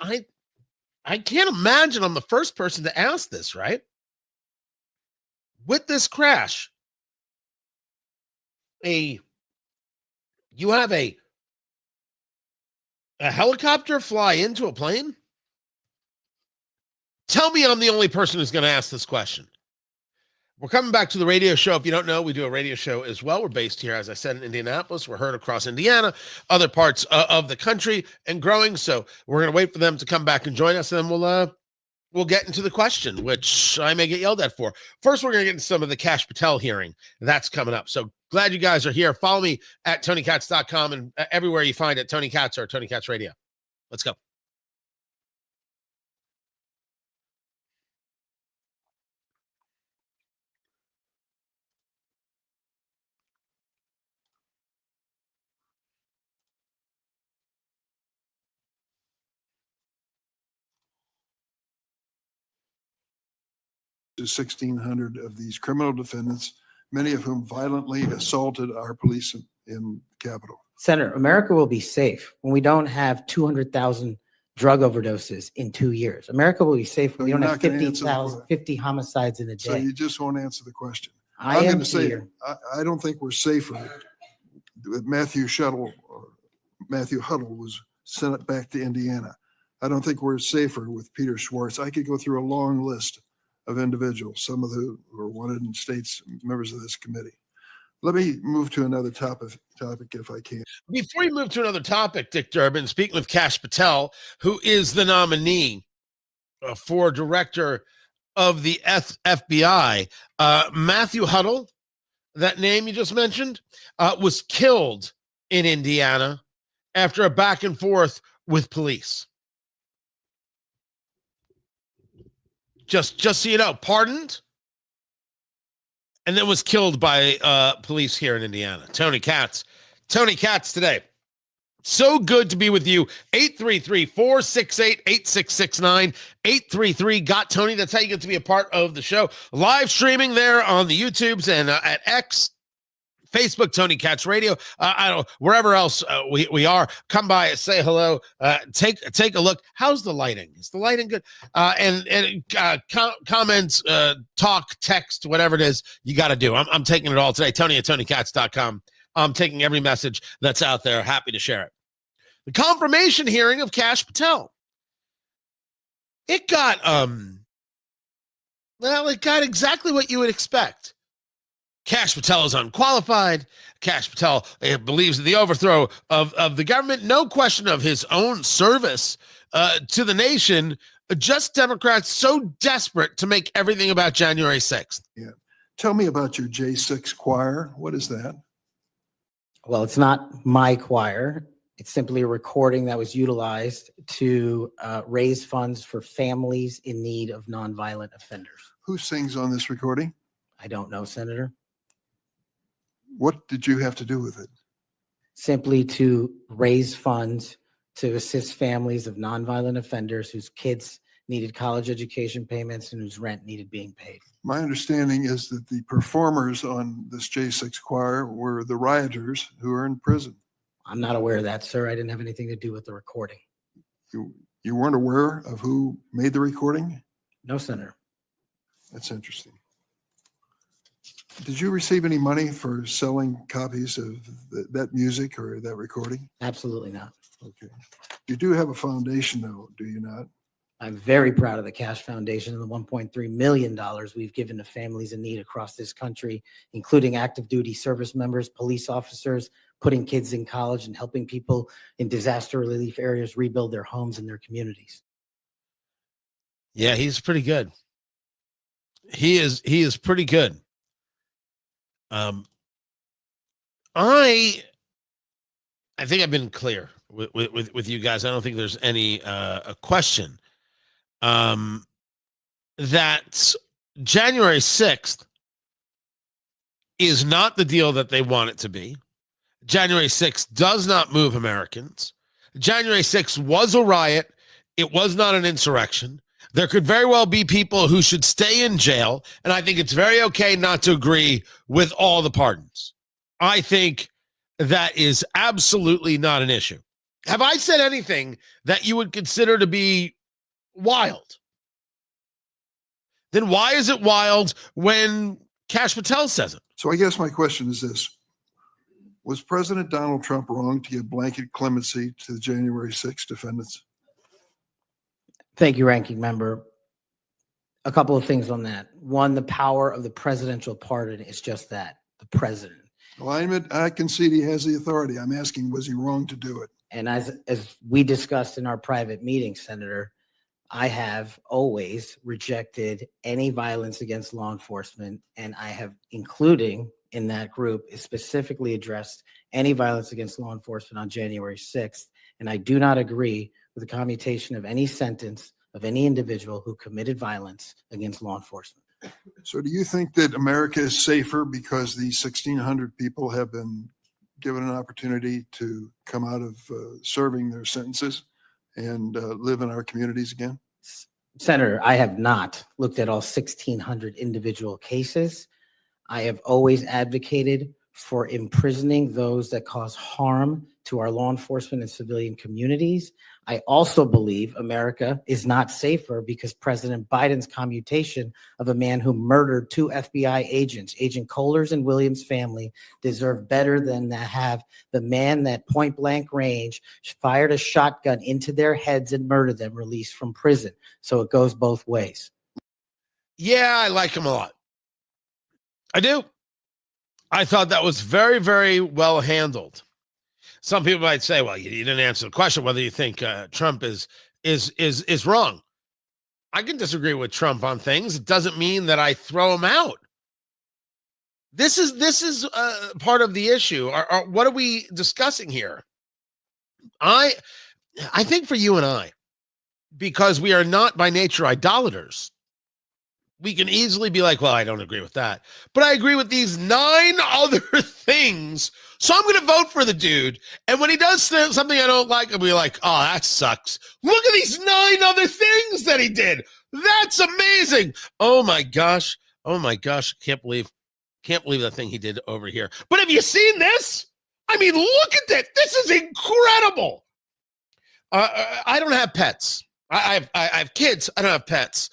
I can't imagine I'm the first person to ask this, right? With this crash, you have a helicopter fly into a plane? Tell me I'm the only person who's going to ask this question. We're coming back to the radio show. If you don't know, we do a radio show as well. We're based here, as I said, in Indianapolis. We're heard across Indiana, other parts of the country, and growing. So we're going to wait for them to come back and join us, and then we'll get into the question, which I may get yelled at for. First, we're going to get into some of the Kash Patel hearing. That's coming up. So glad you guys are here. Follow me at TonyKatz.com and everywhere you find it, Tony Katz or Tony Katz Radio. Let's go. To 1,600 of these criminal defendants, many of whom violently assaulted our police in the Capitol. Senator, America will be safe when we don't have 200,000 drug overdoses in 2 years. America will be safe when we don't have 50 homicides in a day. So you just won't answer the question. I'm going to say, I don't think we're safer with Matthew Huddle was sent back to Indiana. I don't think we're safer with Peter Schwartz. I could go through a long list of individuals, some of who are wanted in states, members of this committee. Let me move to another topic if I can. Before you move to another topic, Dick Durbin, speaking with Kash Patel, who is the nominee for director of the FBI, Matthew Huddle, that name you just mentioned, was killed in Indiana after a back and forth with police. Just so you know, pardoned, and then was killed by police here in Indiana. Tony Katz Today. So good to be with you. 833-468-8669. 833-GOT-TONY. That's how you get to be a part of the show. Live streaming there on the YouTubes and at X, Facebook, Tony Katz Radio. I don't know, wherever else we are. Come by, say hello. Take a look. How's the lighting? Is the lighting good? Comments, talk, text, whatever it is you got to do. I'm taking it all today. Tony at TonyKatz.com. I'm taking every message that's out there. Happy to share it. The confirmation hearing of Kash Patel. It got exactly what you would expect. Kash Patel is unqualified. Kash Patel believes in the overthrow of the government. No question of his own service to the nation. Just Democrats so desperate to make everything about January 6th. Yeah. Tell me about your J6 choir. What is that? Well, it's not my choir. It's simply a recording that was utilized to raise funds for families in need of nonviolent offenders. Who sings on this recording? I don't know, Senator. What did you have to do with it? Simply to raise funds to assist families of nonviolent offenders whose kids needed college education payments and whose rent needed being paid. My understanding is that the performers on this J6 choir were the rioters who are in prison. I'm not aware of that, sir. I didn't have anything to do with the recording. You weren't aware of who made the recording? No, Senator. That's interesting. Did you receive any money for selling copies of that music or that recording? Absolutely not. Okay. You do have a foundation, though, do you not? I'm very proud of the Kash Foundation and the $1.3 million we've given to families in need across this country, including active duty service members, police officers, putting kids in college, and helping people in disaster relief areas rebuild their homes and their communities. Yeah, he's pretty good. He is pretty good. I I think I've been clear with you guys. I don't think there's any a question that January 6th is not the deal that they want it to be. January 6th does not move Americans. January 6th was a riot. It was not an insurrection. There could very well be people who should stay in jail, and I think it's very okay not to agree with all the pardons. I think that is absolutely not an issue. Have I said anything that you would consider to be wild? Then why is it wild when Kash Patel says it? So I guess my question is this. Was President Donald Trump wrong to give blanket clemency to the January 6th defendants? Thank you, Ranking Member. A couple of things on that. One, the power of the presidential pardon is just that, the president. Well, I concede he has the authority. I'm asking, was he wrong to do it? And as we discussed in our private meeting, Senator, I have always rejected any violence against law enforcement, and I have, including in that group, is specifically addressed any violence against law enforcement on January 6th. And I do not agree with the commutation of any sentence of any individual who committed violence against law enforcement. So do you think that America is safer because these 1,600 people have been given an opportunity to come out of serving their sentences and live in our communities again? Senator, I have not looked at all 1,600 individual cases. I have always advocated for imprisoning those that cause harm to our law enforcement and civilian communities. I also believe America is not safer because President Biden's commutation of a man who murdered 2 FBI agents, Agent Kohler's and Williams' family, deserve better than to have the man that point blank range fired a shotgun into their heads and murdered them released from prison. So it goes both ways. Yeah, I like him a lot. I do. I thought that was very, very well handled. Some people might say, well, you didn't answer the question whether you think Trump is wrong. I can disagree with Trump on things. It doesn't mean that I throw him out. This is part of the issue. What are we discussing here? I think for you and I, because we are not by nature idolaters, we can easily be like, well, I don't agree with that, but I agree with these 9 other things. So I'm going to vote for the dude. And when he does something I don't like, I'll be like, oh, that sucks. Look at these 9 other things that he did. That's amazing. Oh my gosh. Can't believe that thing he did over here. But have you seen this? I mean, look at that. This is incredible. I don't have pets. I have kids. I don't have pets.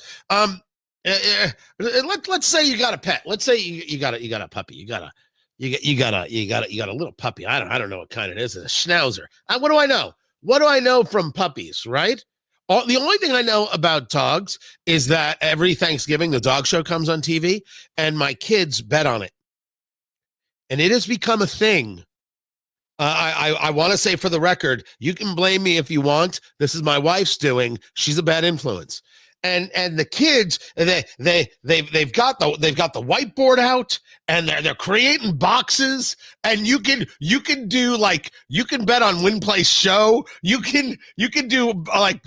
Let's say you got a pet. Let's say you got a puppy. You got a little puppy. I don't know what kind it is. It's a schnauzer. What do I know? What do I know from puppies, right? The only thing I know about dogs is that every Thanksgiving the dog show comes on TV and my kids bet on it. And it has become a thing. I want to say for the record, you can blame me if you want. This is my wife's doing. She's a bad influence. And the kids, they've got the whiteboard out and they're creating boxes, and you can do like, you can bet on win, place, show. You can do like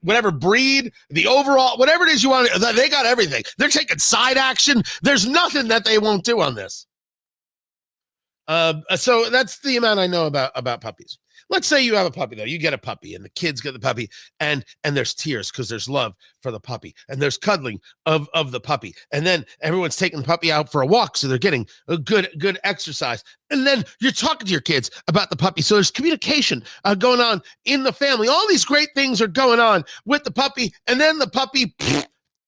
whatever breed, the overall, whatever it is you want. They got everything. They're taking side action. There's nothing that they won't do on this. So that's the amount I know about puppies. Let's say you have a puppy, though. You get a puppy, and the kids get the puppy, and there's tears because there's love for the puppy, and there's cuddling of the puppy, and then everyone's taking the puppy out for a walk, so they're getting a good exercise, and then you're talking to your kids about the puppy, so there's communication going on in the family. All these great things are going on with the puppy, and then the puppy,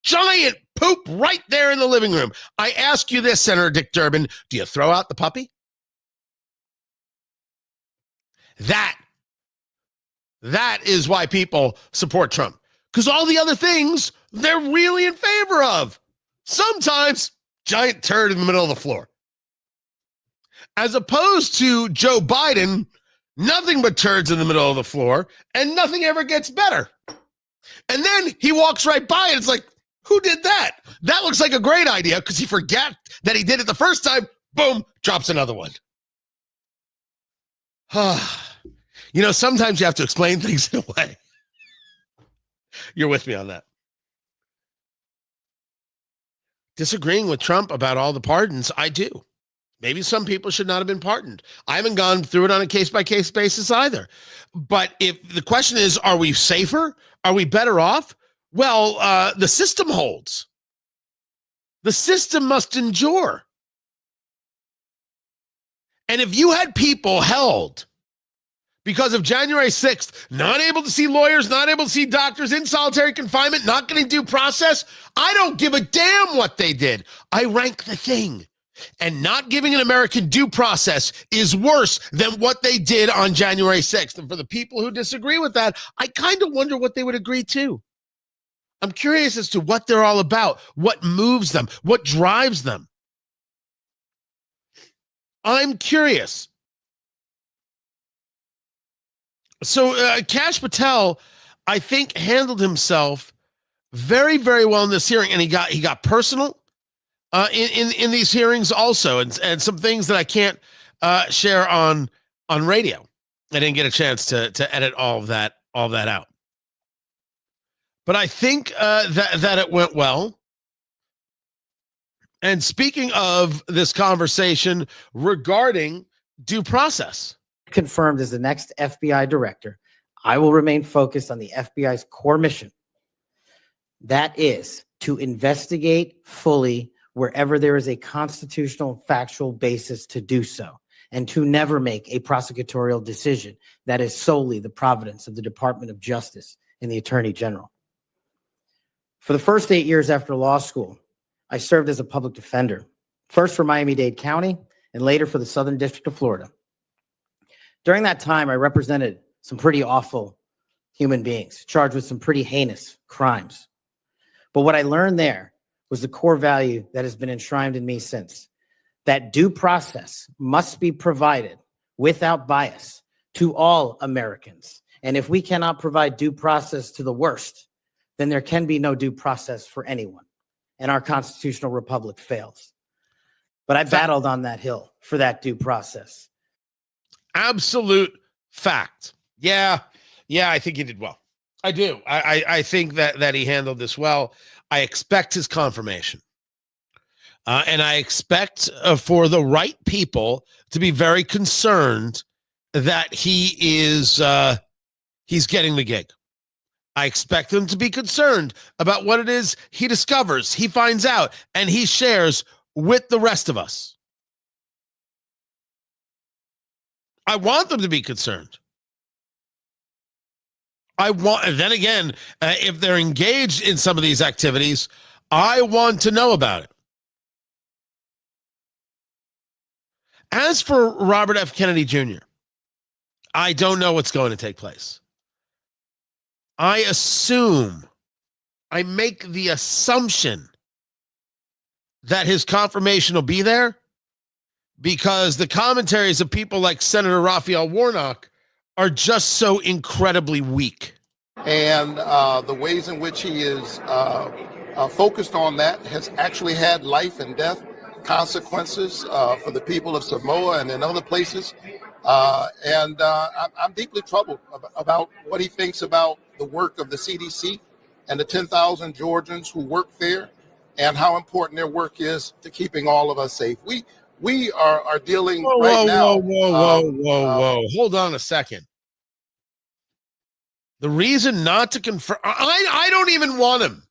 giant poop right there in the living room. I ask you this, Senator Dick Durbin, do you throw out the puppy? That is why people support Trump, because all the other things they're really in favor of. Sometimes giant turd in the middle of the floor. As opposed to Joe Biden, nothing but turds in the middle of the floor and nothing ever gets better. And then he walks right by and it's like, who did that? That looks like a great idea because he forgot that he did it the first time. Boom, drops another one. You know, sometimes you have to explain things in a way. You're with me on that. Disagreeing with Trump about all the pardons, I do. Maybe some people should not have been pardoned. I haven't gone through it on a case-by-case basis either. But if the question is, are we safer? Are we better off? Well, the system holds. The system must endure. And if you had people held because of January 6th, not able to see lawyers, not able to see doctors, in solitary confinement, not getting due process, I don't give a damn what they did. I rank the thing. And not giving an American due process is worse than what they did on January 6th. And for the people who disagree with that, I kind of wonder what they would agree to. I'm curious as to what they're all about, what moves them, what drives them. I'm curious. So Kash Patel, I think, handled himself very, very well in this hearing, and he got personal in these hearings also, and some things that I can't share on radio. I didn't get a chance to edit all that out. But I think that it went well. And speaking of this conversation regarding due process, Confirmed as the next FBI director, I will remain focused on the FBI's core mission. That is to investigate fully wherever there is a constitutional factual basis to do so, and to never make a prosecutorial decision that is solely the providence of the Department of Justice and the Attorney General. For the first 8 years after law school, I served as a public defender, first for Miami-Dade County and later for the Southern District of Florida. During that time, I represented some pretty awful human beings charged with some pretty heinous crimes. But what I learned there was the core value that has been enshrined in me since, that due process must be provided without bias to all Americans. And if we cannot provide due process to the worst, then there can be no due process for anyone. And our constitutional republic fails. But I battled on that hill for that due process. Absolute fact. Yeah, I think he did well. I do. I think that he handled this well. I expect his confirmation. And I expect for the right people to be very concerned that he is he's getting the gig. I expect them to be concerned about what it is he discovers, he finds out, and he shares with the rest of us. I want them to be concerned. Then again, if they're engaged in some of these activities, I want to know about it. As for Robert F. Kennedy Jr., I don't know what's going to take place. I make the assumption that his confirmation will be there because the commentaries of people like Senator Raphael Warnock are just so incredibly weak. And the ways in which he is focused on that has actually had life and death consequences for the people of Samoa and in other places. I'm deeply troubled about what he thinks about the work of the CDC and the 10,000 Georgians who work there and how important their work is to keeping all of us safe. We are dealing right now. Whoa. Hold on a second. The reason not to confirm, I don't even want him.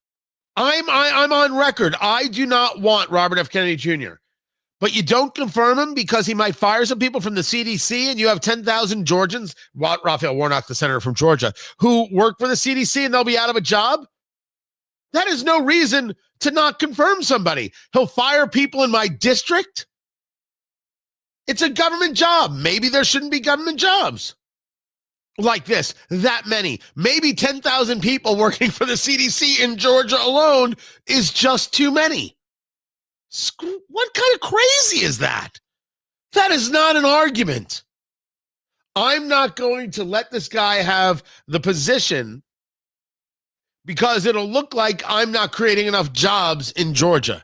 I'm on record. I do not want Robert F. Kennedy Jr. But you don't confirm him because he might fire some people from the CDC, and you have 10,000 Georgians, Raphael Warnock, the senator from Georgia, who work for the CDC and they'll be out of a job. That is no reason to not confirm somebody. He'll fire people in my district. It's a government job. Maybe there shouldn't be government jobs like this, that many. Maybe 10,000 people working for the CDC in Georgia alone is just too many. What kind of crazy is that? That is not an argument. I'm not going to let this guy have the position because it'll look like I'm not creating enough jobs in Georgia.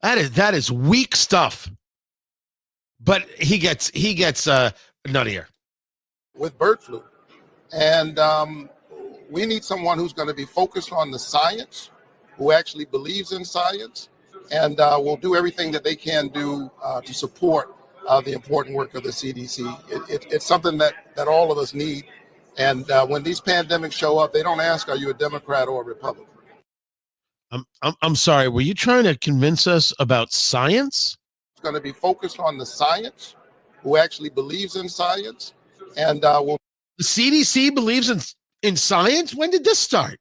That is weak stuff. But he gets nuttier. with bird flu. And we need someone who's going to be focused on the science, who actually believes in science, and will do everything that they can do to support the important work of the CDC. It's something that all of us need. And when these pandemics show up, they don't ask, are you a Democrat or a Republican? I'm sorry. Were you trying to convince us about science? It's going to be focused on the science, who actually believes in science, and will. The CDC believes in science? When did this start?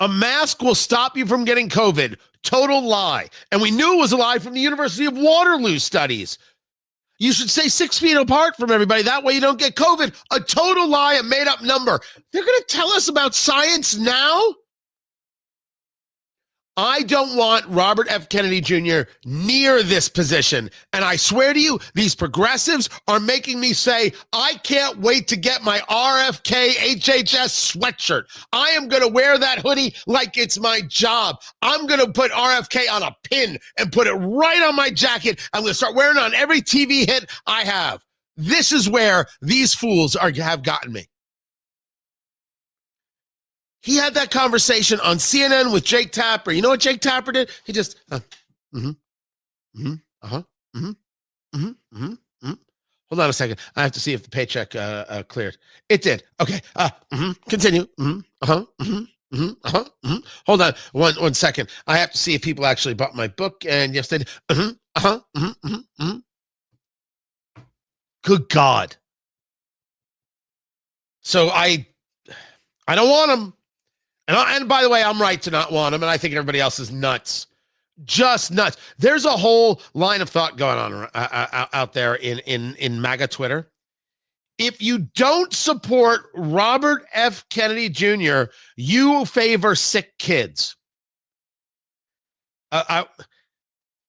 A mask will stop you from getting COVID. Total lie. And we knew it was a lie from the University of Waterloo studies. You should stay 6 feet apart from everybody. That way you don't get COVID. A total lie, a made-up number. They're going to tell us about science now? I don't want Robert F. Kennedy Jr. near this position. And I swear to you, these progressives are making me say, I can't wait to get my RFK HHS sweatshirt. I am going to wear that hoodie like it's my job. I'm going to put RFK on a pin and put it right on my jacket. I'm going to start wearing it on every TV hit I have. This is where these fools have gotten me. He had that conversation on CNN with Jake Tapper. You know what Jake Tapper did? He just, Hold on a second. I have to see if the paycheck cleared. It did. Okay. Continue. Hold on 1 second. I have to see if people actually bought my book. And yes, they did. Good God. So I don't want him. And by the way, I'm right to not want him, and I think everybody else is nuts. Just nuts. There's a whole line of thought going on out there in MAGA Twitter. If you don't support Robert F. Kennedy Jr., you favor sick kids.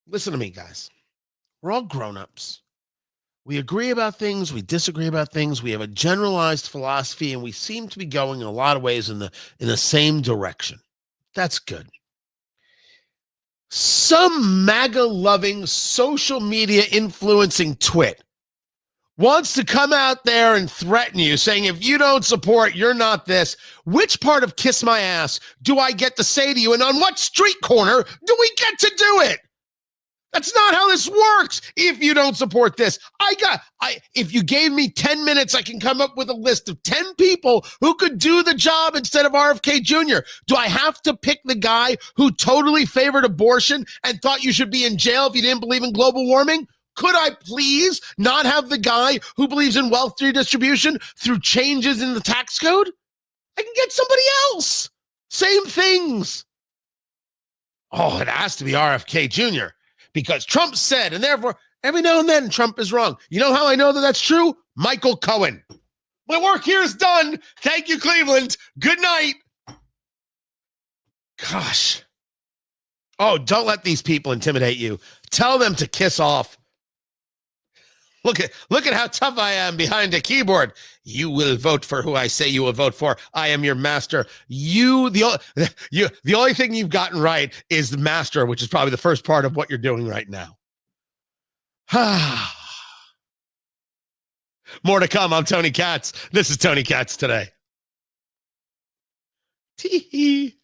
Listen to me, guys. We're all grown-ups. We agree about things, we disagree about things, we have a generalized philosophy, and we seem to be going in a lot of ways in the same direction. That's good. Some MAGA-loving, social media influencing twit wants to come out there and threaten you, saying, if you don't support, you're not this. Which part of kiss my ass do I get to say to you, and on what street corner do we get to do it? That's not how this works. If you don't support this, if you gave me 10 minutes, I can come up with a list of 10 people who could do the job instead of RFK Jr. Do I have to pick the guy who totally favored abortion and thought you should be in jail if you didn't believe in global warming? Could I please not have the guy who believes in wealth redistribution through changes in the tax code? I can get somebody else. Same things. Oh, it has to be RFK Jr. because Trump said, and therefore, every now and then Trump is wrong. You know how I know that that's true? Michael Cohen. My work here is done. Thank you, Cleveland. Good night. Gosh. Oh, don't let these people intimidate you. Tell them to kiss off. Look at how tough I am behind a keyboard. You will vote for who I say you will vote for. I am your master. The only thing you've gotten right is the master, which is probably the first part of what you're doing right now. More to come. I'm Tony Katz. This is Tony Katz Today. Tee-hee.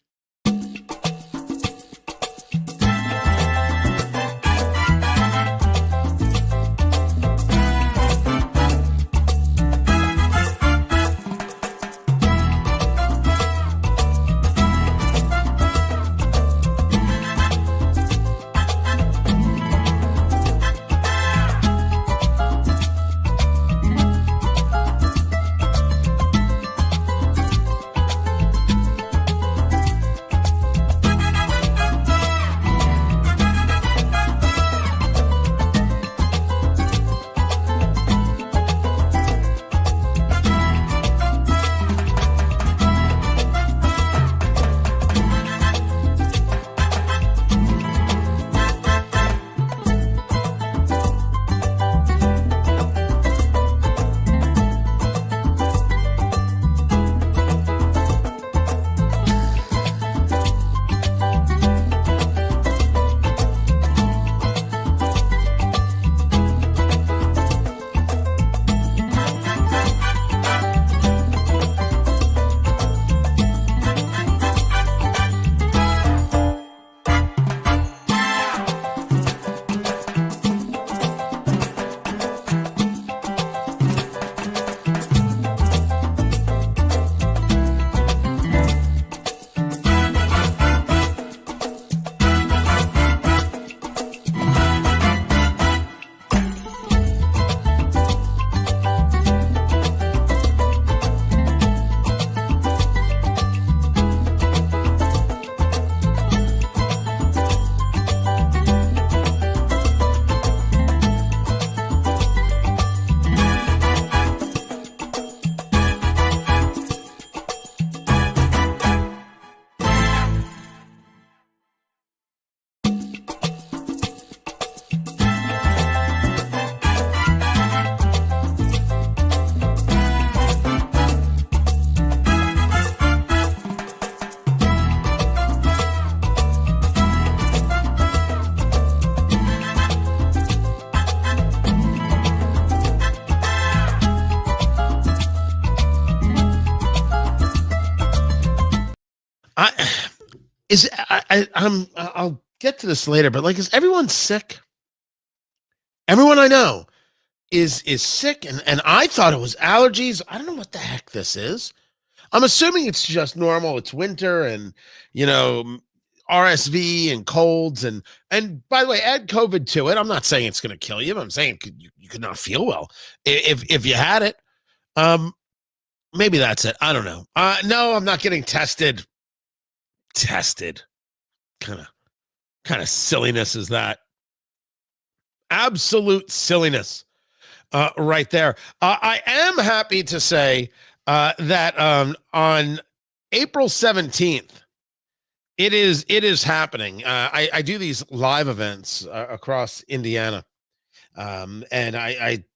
I'll get to this later, but like, is everyone sick? Everyone I know is sick, and I thought it was allergies. I don't know what the heck this is. I'm assuming it's just normal. It's winter, and RSV and colds, and by the way, add COVID to it. I'm not saying it's going to kill you, but I'm saying you could not feel well if you had it. Maybe that's it. I don't know. No, I'm not getting tested. Kind of silliness is that. Absolute silliness right there. I am happy to say that on April 17th, it is happening. I do these live events across Indiana. And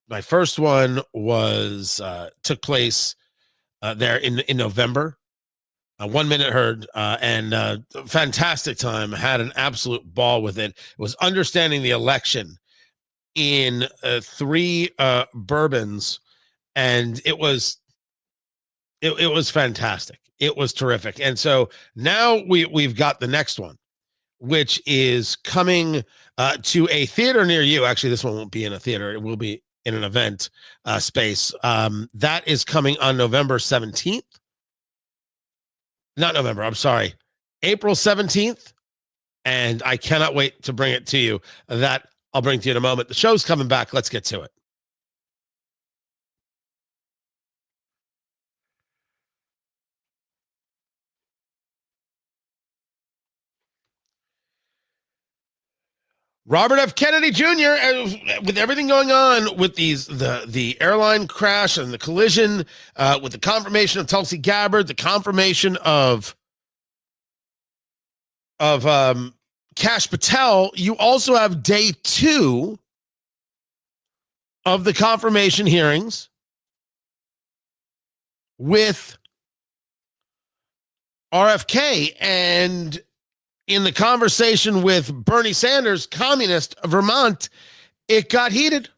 my first one was took place there in November. 1 minute herd and fantastic time. Had an absolute ball with it. It was understanding the election in 3 bourbons, and it was fantastic. It was terrific. And so now we've got the next one, which is coming to a theater near you. Actually, this one won't be in a theater. It will be in an event space. That is coming on November 17th. Not November, I'm sorry. April 17th. And I cannot wait to bring it to you. That I'll bring to you in a moment. The show's coming back. Let's get to it. Robert F. Kennedy Jr., with everything going on with the airline crash and the collision, with the confirmation of Tulsi Gabbard, the confirmation of Kash Patel, you also have day 2 of the confirmation hearings with RFK. And in the conversation with Bernie Sanders, communist of Vermont, it got heated.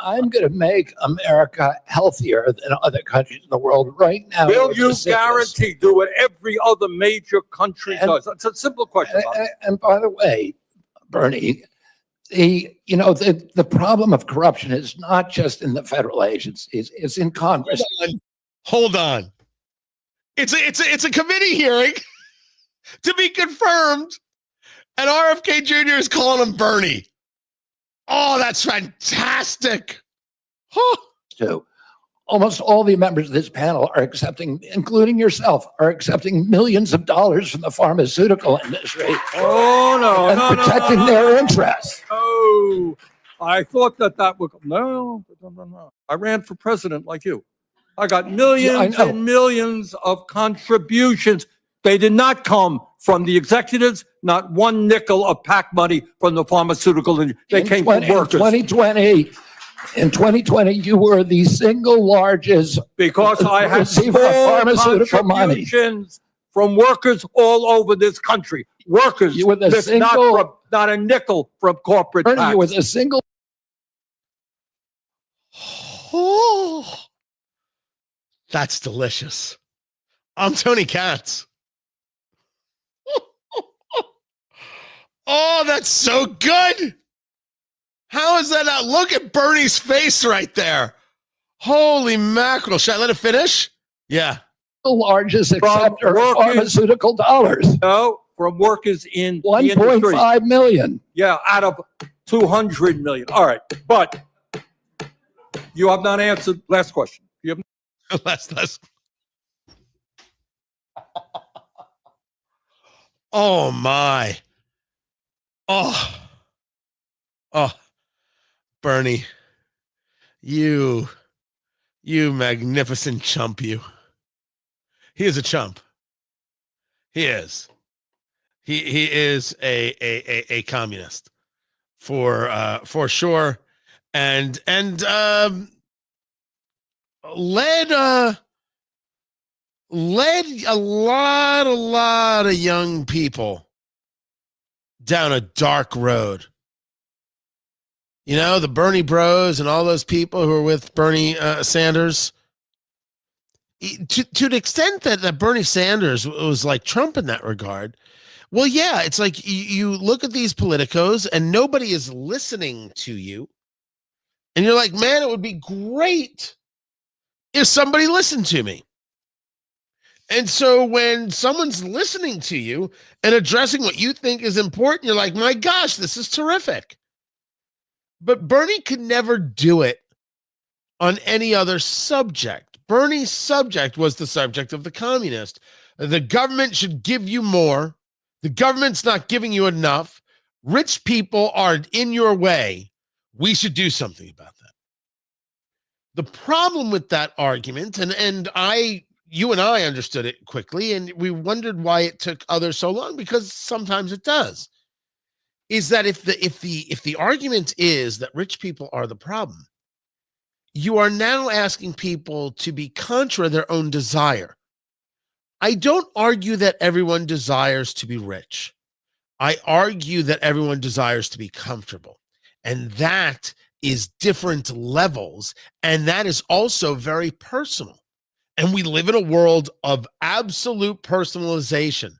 I'm going to make America healthier than other countries in the world right now. Will you guarantee do what every other major country does? That's a simple question. And by the way, Bernie, the problem of corruption is not just in the federal agencies; it's in Congress. Hold on. It's a committee hearing to be confirmed, and RFK Jr. is calling him Bernie. Oh, that's fantastic. Huh. So almost all the members of this panel are accepting, including yourself, are accepting millions of dollars from the pharmaceutical industry. Oh, no, protecting their interests. Oh, I thought that would, no. I ran for president like you. I got millions and millions of contributions. They did not come from the executives, not one nickel of PAC money from the pharmaceutical industry. They came from workers. In 2020, you were the single largest because I had pharmaceutical money from workers all over this country. Workers, you were the single, not a nickel from corporate Bernie, PACs. you were the single. Oh, that's delicious. I'm Tony Katz. Oh, that's so good. How is that not? Look at Bernie's face right there. Holy mackerel. Should I let it finish? Yeah. The largest acceptor of pharmaceutical dollars. No, from workers in 1.5 million. Yeah, out of 200 million. All right, but you have not answered. Last question. You have last. Oh my. Oh, Bernie, you magnificent chump, you. He is a chump. He is. He is a communist for sure, and led a lot of young people down a dark road. You know, the Bernie bros and all those people who are with Bernie Sanders. To the extent that Bernie Sanders was like Trump in that regard, Well, yeah, it's like you look at these politicos and nobody is listening to you. And you're like, man, it would be great if somebody listened to me. And so when someone's listening to you and addressing what you think is important, you're like, my gosh, this is terrific. But Bernie could never do it on any other subject. Bernie's subject was the subject of the communist. The government should give you more. The government's not giving you enough. Rich people are in your way. We should do something about that. The problem with that argument, and you and I understood it quickly, and we wondered why it took others so long, because sometimes it does, is that if the argument is that rich people are the problem, you are now asking people to be contra their own desire. I don't argue that everyone desires to be rich. I argue that everyone desires to be comfortable. And that is different levels. And that is also very personal. And we live in a world of absolute personalization.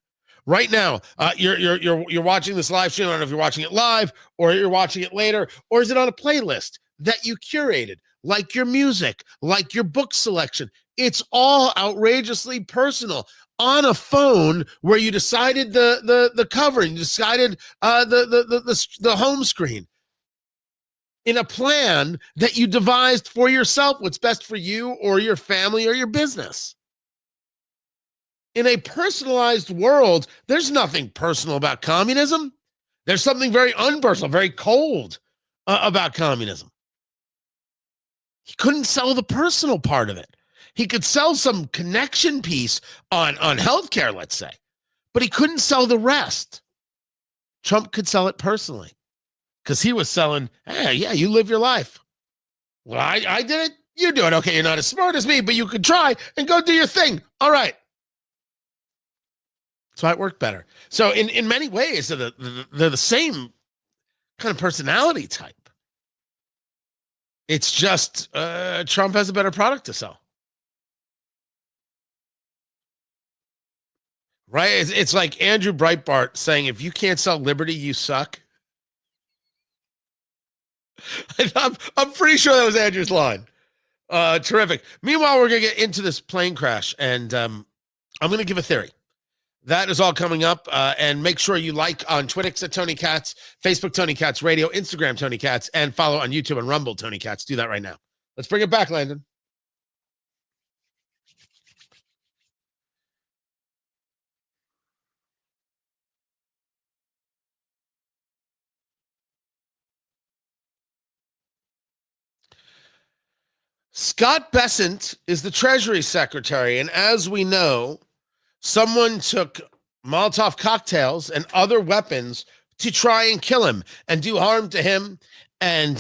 Right now, you're watching this live stream. I don't know if you're watching it live or you're watching it later, or is it on a playlist that you curated, like your music, like your book selection? It's all outrageously personal. On a phone where you decided the cover and you decided the home screen. In a plan that you devised for yourself, what's best for you or your family or your business. In a personalized world, there's nothing personal about communism. There's something very unpersonal, very cold about communism. He couldn't sell the personal part of it. He could sell some connection piece on healthcare, let's say, but he couldn't sell the rest. Trump could sell it personally because he was selling, hey, yeah, you live your life. Well, I did it. You do it. Okay, you're not as smart as me, but you could try and go do your thing. All right. So it worked better. So in many ways, they're the same kind of personality type. It's just Trump has a better product to sell. Right? It's like Andrew Breitbart saying, if you can't sell liberty, you suck. I'm pretty sure that was Andrew's line. Terrific. Meanwhile, we're going to get into this plane crash, and I'm going to give a theory. That is all coming up. And make sure you like on Twitter at Tony Katz, Facebook Tony Katz Radio, Instagram Tony Katz, and follow on YouTube and Rumble Tony Katz. Do that right now. Let's bring it back, Landon. Scott Bessent is the Treasury Secretary, and as we know, someone took Molotov cocktails and other weapons to try and kill him and do harm to him and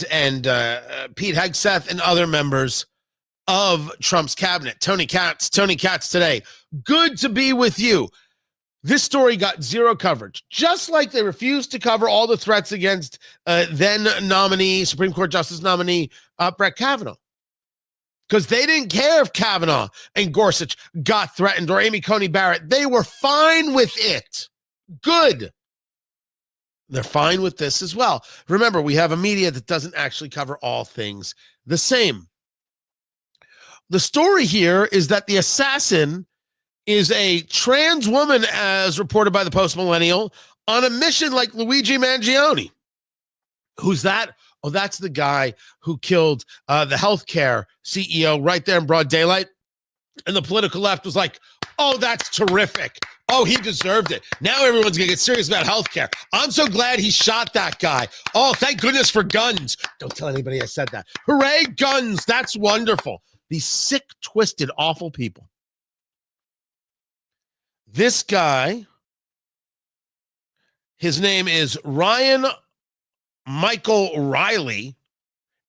Pete Hegseth and other members of Trump's cabinet. Tony Katz today. Good to be with you. This story got zero coverage, just like they refused to cover all the threats against then nominee, Supreme Court Justice nominee Brett Kavanaugh. Because they didn't care if Kavanaugh and Gorsuch got threatened or Amy Coney Barrett. They were fine with it. Good. They're fine with this as well. Remember, we have a media that doesn't actually cover all things the same. The story here is that the assassin is a trans woman, as reported by the Post Millennial, on a mission like Luigi Mangione. Who's that? Oh, that's the guy who killed the healthcare CEO right there in broad daylight. And the political left was like, oh, that's terrific. Oh, he deserved it. Now everyone's going to get serious about healthcare. I'm so glad he shot that guy. Oh, thank goodness for guns. Don't tell anybody I said that. Hooray, guns. That's wonderful. These sick, twisted, awful people. This guy, his name is Ryan Michael Riley,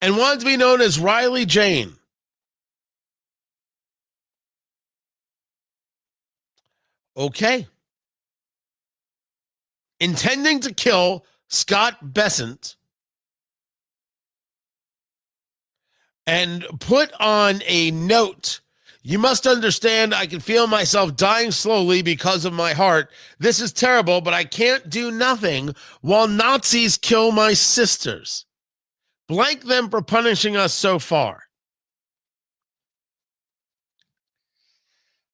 and wanted to be known as Riley Jane. Okay. Intending to kill Scott Bessent and put on a note You must understand, I can feel myself dying slowly because of my heart. This is terrible, but I can't do nothing while Nazis kill my sisters. Blank them for punishing us so far.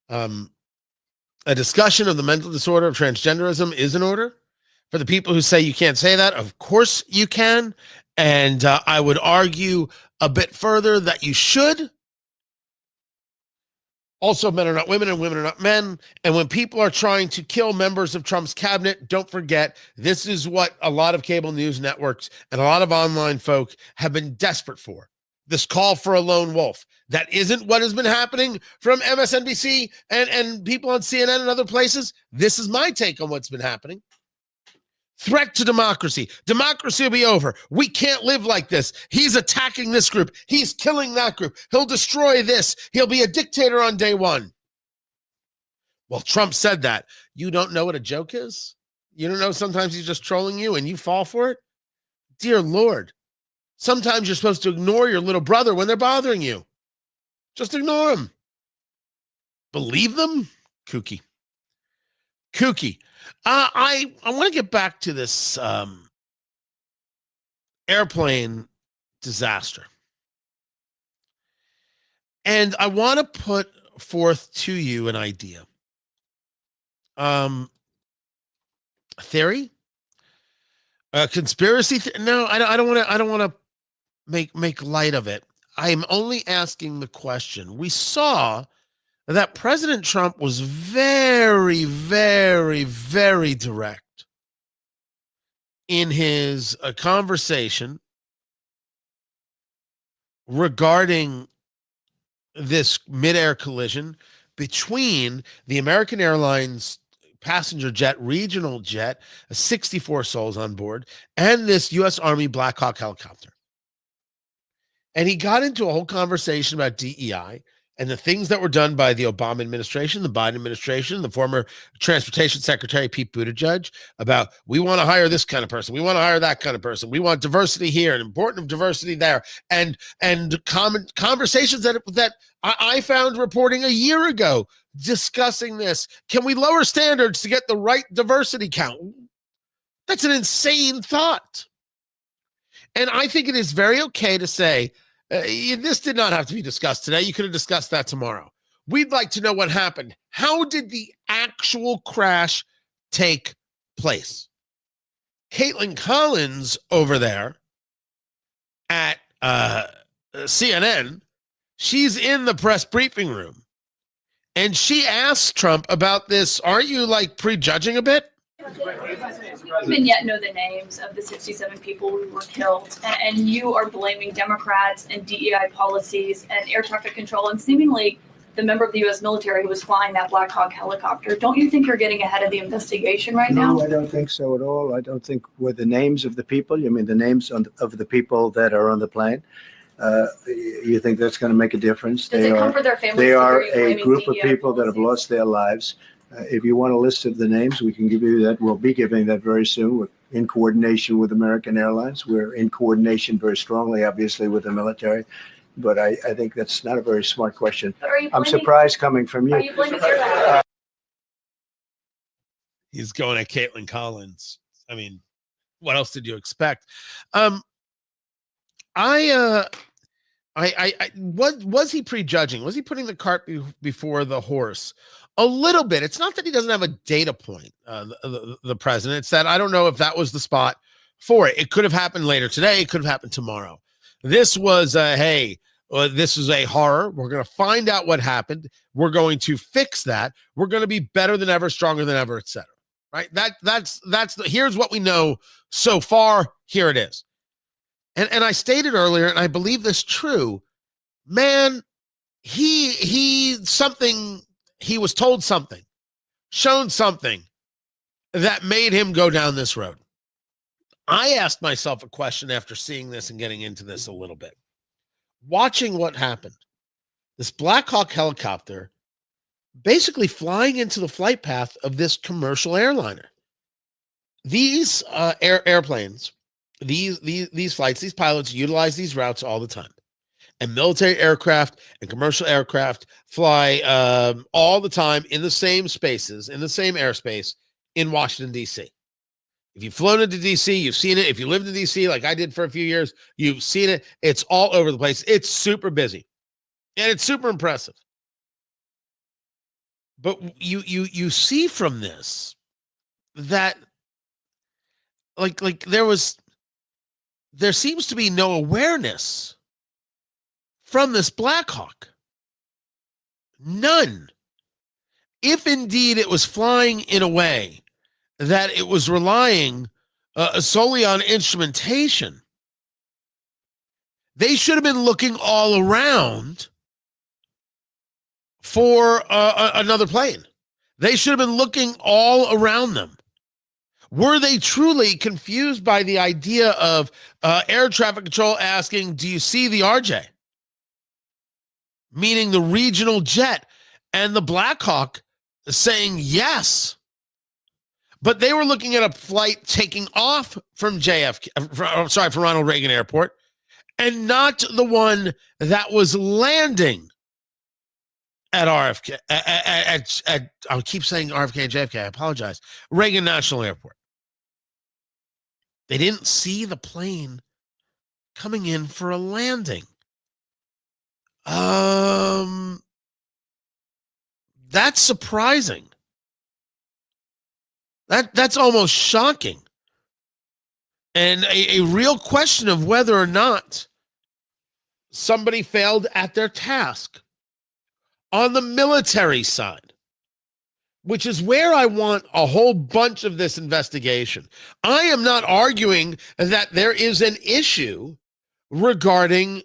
A discussion of the mental disorder of transgenderism is in order. For the people who say you can't say that, of course you can. And I would argue a bit further that you should. Also, men are not women and women are not men. And when people are trying to kill members of Trump's cabinet, don't forget, this is what a lot of cable news networks and a lot of online folk have been desperate for. This call for a lone wolf. That isn't what has been happening from MSNBC and people on CNN and other places. This is my take on what's been happening. Threat to democracy. Democracy will be over. We can't live like this. He's attacking this group. He's killing that group. He'll destroy this. He'll be a dictator on day one. Well, Trump said that. You don't know what a joke is? You don't know sometimes he's just trolling you and you fall for it? Dear Lord. Sometimes you're supposed to ignore your little brother when they're bothering you. Just ignore them. Believe them? Kooky. Kooky. I want to get back to this airplane disaster. And I want to put forth to you an idea. Theory? Conspiracy? No, I don't want to make light of it. I'm only asking the question. We saw that President Trump was very, very, very direct in his conversation regarding this midair collision between the American Airlines passenger jet, regional jet, 64 souls on board, and this U.S. Army Blackhawk helicopter. And he got into a whole conversation about DEI and the things that were done by the Obama administration, the Biden administration, the former Transportation Secretary Pete Buttigieg about, we want to hire this kind of person, we want to hire that kind of person, we want diversity here and important of diversity there, and common conversations that I found reporting a year ago discussing this. Can we lower standards to get the right diversity count? That's an insane thought. And I think it is very okay to say, this did not have to be discussed today. You could have discussed that tomorrow. We'd like to know what happened. How did the actual crash take place? Caitlin Collins over there at CNN, she's in the press briefing room. And she asked Trump about this. Aren't you like prejudging a bit? We don't even yet know the names of the 67 people who were killed, and you are blaming Democrats and DEI policies and air traffic control and seemingly the member of the U.S. military who was flying that Blackhawk helicopter. Don't you think you're getting ahead of the investigation right now? No, I don't think so at all. I don't think with the names of the people, you mean the names of the people that are on the plane, you think that's going to make a difference? Does it comfort their families? They to are hear you a blaming group of DEI people that have policies? lost their lives. If you want a list of the names, we can give you that. We'll be giving that very soon. We're in coordination with American Airlines. We're in coordination very strongly, obviously, with the military. But I think that's not a very smart question. But are you I'm blaming, surprised coming from you. Are you blaming your He's going at Caitlin Collins. I mean, what else did you expect? Was he prejudging? Was he putting the cart before the horse? A little bit. It's not that he doesn't have a data point, the president. It's that I don't know if that was the spot for it. It could have happened later today. It could have happened tomorrow. This was this is a horror. We're going to find out what happened. We're going to fix that. We're going to be better than ever, stronger than ever, etc. Right? Here's what we know so far. Here it is. And I stated earlier, and I believe this true, man, he was told something, shown something that made him go down this road. I asked myself a question after seeing this and getting into this a little bit. Watching what happened, this Blackhawk helicopter basically flying into the flight path of this commercial airliner. These airplanes, these flights, these pilots utilize these routes all the time. and military aircraft and commercial aircraft fly all the time in the same spaces, in the same airspace in Washington, D.C. If you've flown into D.C., you've seen it. If you lived in D.C., like I did for a few years, you've seen it. It's all over the place. It's super busy, and it's super impressive. But you see from this that like there seems to be no awareness from this Blackhawk. None. If indeed it was flying in a way that it was relying solely on instrumentation, they should have been looking all around for another plane. They should have been looking all around them. Were they truly confused by the idea of air traffic control asking, do you see the RJ? Meaning the regional jet, and the Blackhawk saying yes. But they were looking at a flight taking off from from Ronald Reagan Airport, and not the one that was landing at RFK. I keep saying RFK and JFK. I apologize. Reagan National Airport. They didn't see the plane coming in for a landing. That's surprising. That's almost shocking. And a real question of whether or not somebody failed at their task on the military side, which is where I want a whole bunch of this investigation. I am not arguing that there is an issue regarding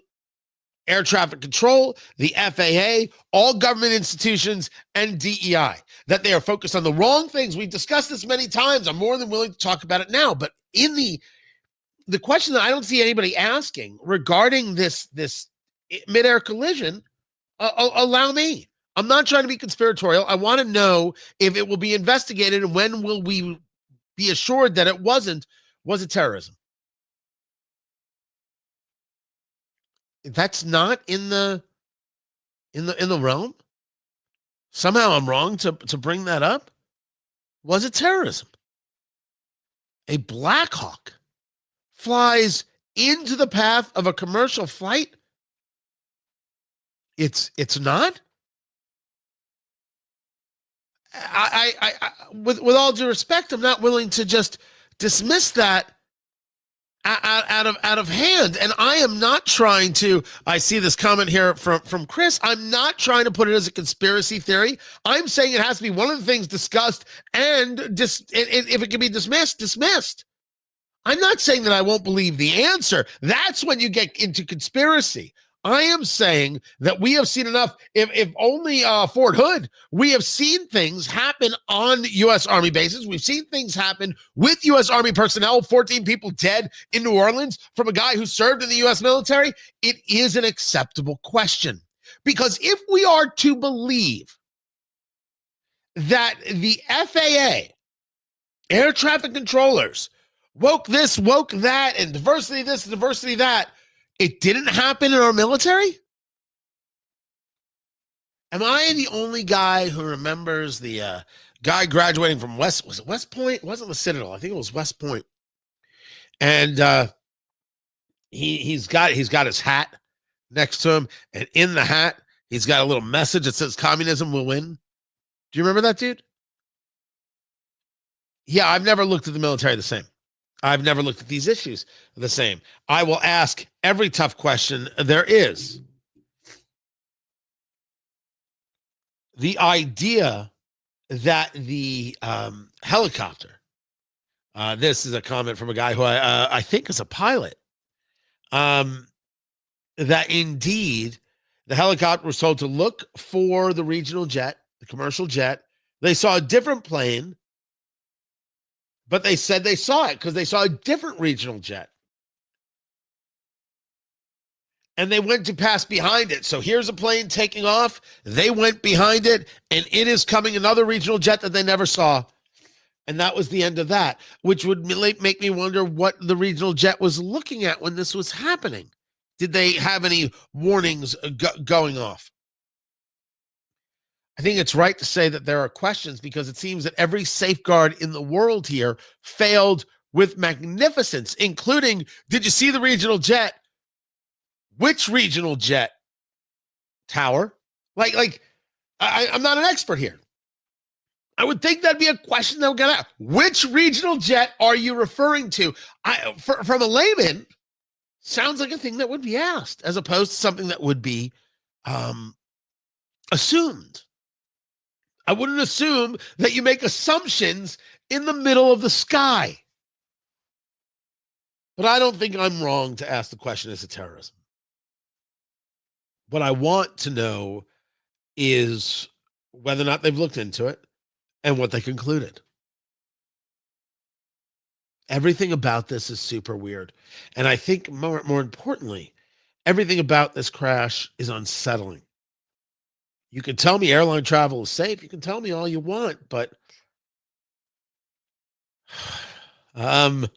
air traffic control, the FAA, all government institutions, and DEI, that they are focused on the wrong things. We've discussed this many times. I'm more than willing to talk about it now. But in the question that I don't see anybody asking regarding this midair collision, allow me. I'm not trying to be conspiratorial. I want to know if it will be investigated, and when will we be assured that it was it terrorism? That's not in the realm. Somehow I'm wrong to bring that up. Was it terrorism? A Blackhawk flies into the path of a commercial flight. It's not. I with all due respect, I'm not willing to just dismiss that out of hand. And I am not trying to, I see this comment here from Chris. I'm not trying to put it as a conspiracy theory. I'm saying it has to be one of the things discussed, and if it can be dismissed. I'm not saying that I won't believe the answer. That's when you get into conspiracy. I am saying that we have seen enough. If only Fort Hood, we have seen things happen on U.S. Army bases. We've seen things happen with U.S. Army personnel, 14 people dead in New Orleans from a guy who served in the U.S. military. It is an acceptable question. Because if we are to believe that the FAA, air traffic controllers, woke this, woke that, and diversity this, diversity that, it didn't happen in our military? Am I the only guy who remembers the guy graduating from was it West Point? It wasn't the Citadel. I think it was West Point. And he's got his hat next to him, and in the hat, he's got a little message that says communism will win. Do you remember that, dude? Yeah, I've never looked at the military the same. I've never looked at these issues the same. I will ask every tough question there is. The idea that the helicopter, this is a comment from a guy who I think is a pilot, that indeed the helicopter was told to look for the regional jet, the commercial jet. They saw a different plane, but they said they saw it because they saw a different regional jet. And they went to pass behind it. So here's a plane taking off. They went behind it, and it is coming another regional jet that they never saw. And that was the end of that, which would make me wonder what the regional jet was looking at when this was happening. Did they have any warnings going off? I think it's right to say that there are questions because it seems that every safeguard in the world here failed with magnificence, including, did you see the regional jet? Which regional jet? Tower? I'm not an expert here. I would think that'd be a question that would get out. Which regional jet are you referring to? From a layman, sounds like a thing that would be asked as opposed to something that would be assumed. I wouldn't assume that you make assumptions in the middle of the sky. But I don't think I'm wrong to ask the question, is it terrorism? What I want to know is whether or not they've looked into it and what they concluded. Everything about this is super weird. And I think more importantly, everything about this crash is unsettling. You can tell me airline travel is safe. You can tell me all you want, but I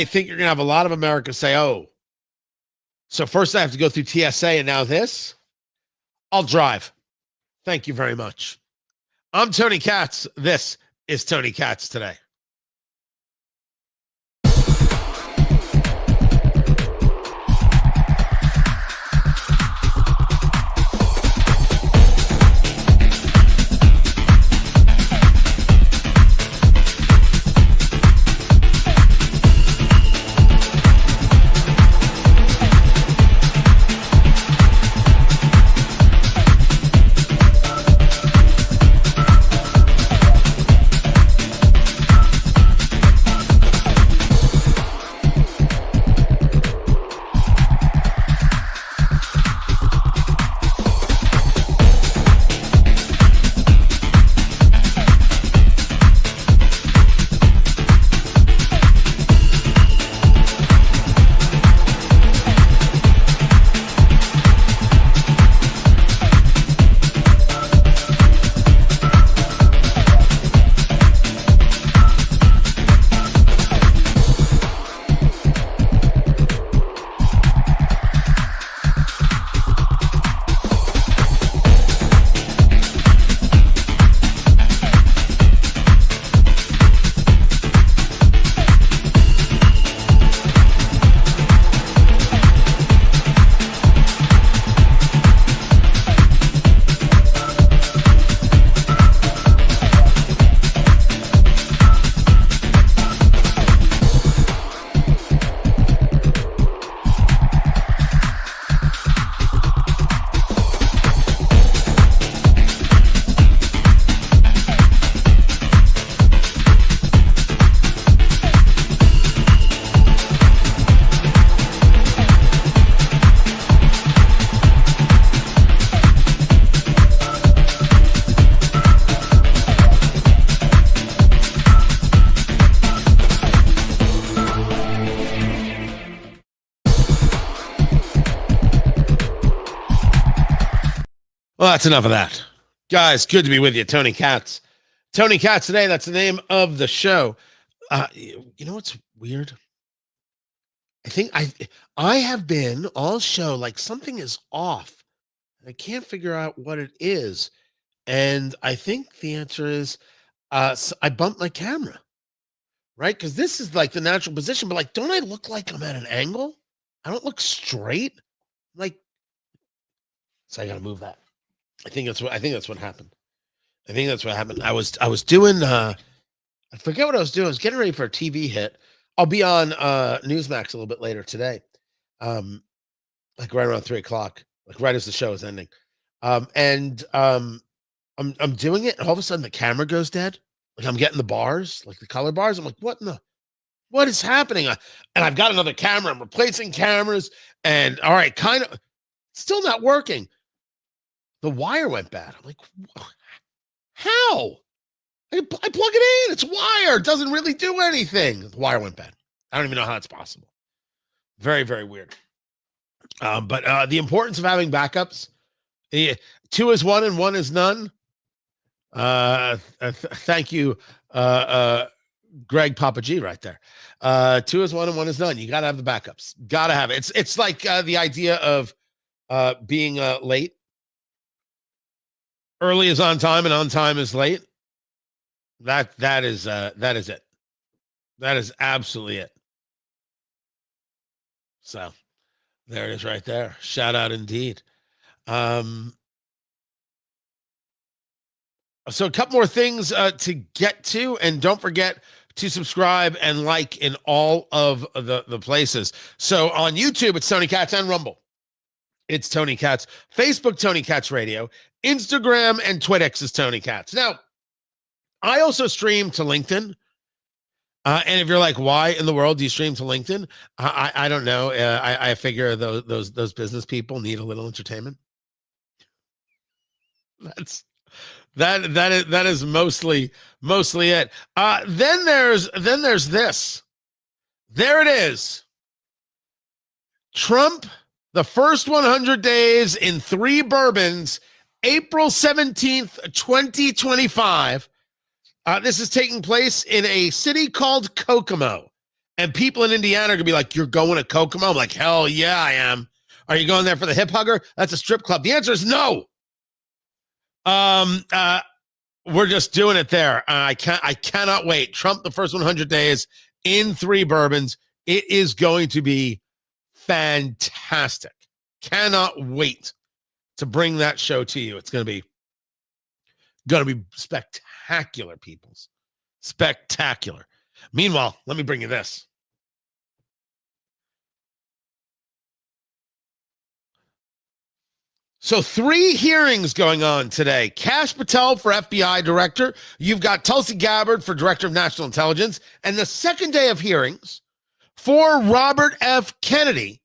think you're going to have a lot of Americans say, oh, so first I have to go through TSA and now this? I'll drive. Thank you very much. I'm Tony Katz. This is Tony Katz Today. Well, that's enough of that. Guys, good to be with you. Tony Katz. Tony Katz Today, that's the name of the show. You know what's weird? I think I have been all show like something is off. I can't figure out what it is. And I think the answer is I bumped my camera, right? Because this is like the natural position, but like, don't I look like I'm at an angle? I don't look straight. Like, so I got to move that. I think that's what happened. I think that's what happened. I was doing I forget what I was doing. I was getting ready for a TV hit. I'll be on Newsmax a little bit later today. Like right around 3:00, like right as the show is ending. I'm doing it, and all of a sudden the camera goes dead. Like I'm getting the bars, like the color bars. I'm like, what is happening? And I've got another camera. I'm replacing cameras, and all right, kind of still not working. The wire went bad. I'm like, how? I plug it in. It's wire. It doesn't really do anything. The wire went bad. I don't even know how it's possible. Very, very weird. But the importance of having backups. 2 is 1 and 1 is none. Thank you, Greg Papa G right there. 2 is 1 and 1 is none. You got to have the backups. Got to have it. It's like the idea of being late. Early is on time and on time is late. That is it. That is absolutely it. So there it is right there. Shout out indeed. So a couple more things to get to, and don't forget to subscribe and like in all of the places. So on YouTube, it's Tony Katz, and Rumble, it's Tony Katz. Facebook, Tony Katz Radio. Instagram and TwitX is Tony Katz. Now, I also stream to LinkedIn. And if you're like, why in the world do you stream to LinkedIn? I don't know. I figure those business people need a little entertainment. That is mostly it. Then there's this. There it is. Trump, the first 100 days in 3 bourbons, April 17th, 2025. This is taking place in a city called Kokomo. And people in Indiana are going to be like, you're going to Kokomo? I'm like, hell yeah, I am. Are you going there for the hip hugger? That's a strip club. The answer is no. We're just doing it there. I cannot wait. Trump, the first 100 days in 3 bourbons. It is going to be fantastic. Cannot wait to bring that show to you. It's going to be spectacular, peoples. Spectacular. Meanwhile, let me bring you this. So 3 hearings going on today. Kash Patel for FBI director. You've got Tulsi Gabbard for director of national intelligence. And the second day of hearings for Robert F. Kennedy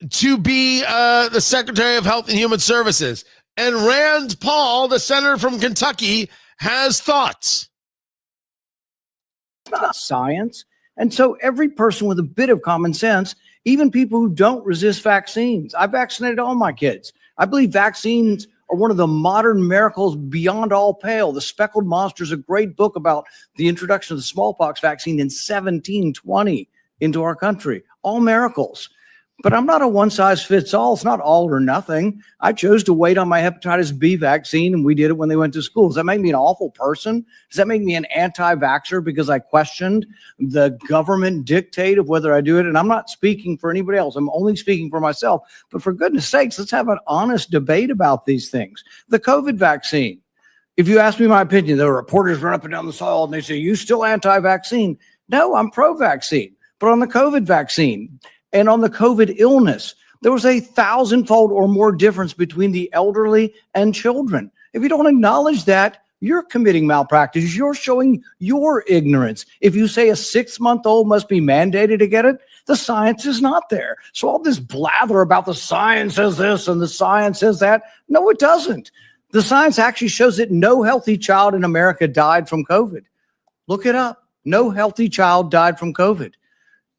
to be the Secretary of Health and Human Services. And Rand Paul, the senator from Kentucky, has thoughts. It's not science. And so every person with a bit of common sense, even people who don't resist vaccines. I vaccinated all my kids. I believe vaccines are one of the modern miracles beyond all pale. The Speckled Monster is a great book about the introduction of the smallpox vaccine in 1720 into our country. All miracles. But I'm not a one-size-fits-all. It's not all or nothing. I chose to wait on my hepatitis B vaccine, and we did it when they went to school. Does that make me an awful person? Does that make me an anti-vaxxer because I questioned the government dictate of whether I do it? And I'm not speaking for anybody else. I'm only speaking for myself. But for goodness sakes, let's have an honest debate about these things. The COVID vaccine. If you ask me my opinion, the reporters run up and down the hall and they say, you still anti-vaccine? No, I'm pro-vaccine. But on the COVID vaccine, and on the COVID illness, there was a 1,000-fold or more difference between the elderly and children. If you don't acknowledge that, you're committing malpractice. You're showing your ignorance. If you say a 6-month-old must be mandated to get it, the science is not there. So all this blather about the science says this and the science says that, no, it doesn't. The science actually shows that no healthy child in America died from COVID. Look it up. No healthy child died from COVID.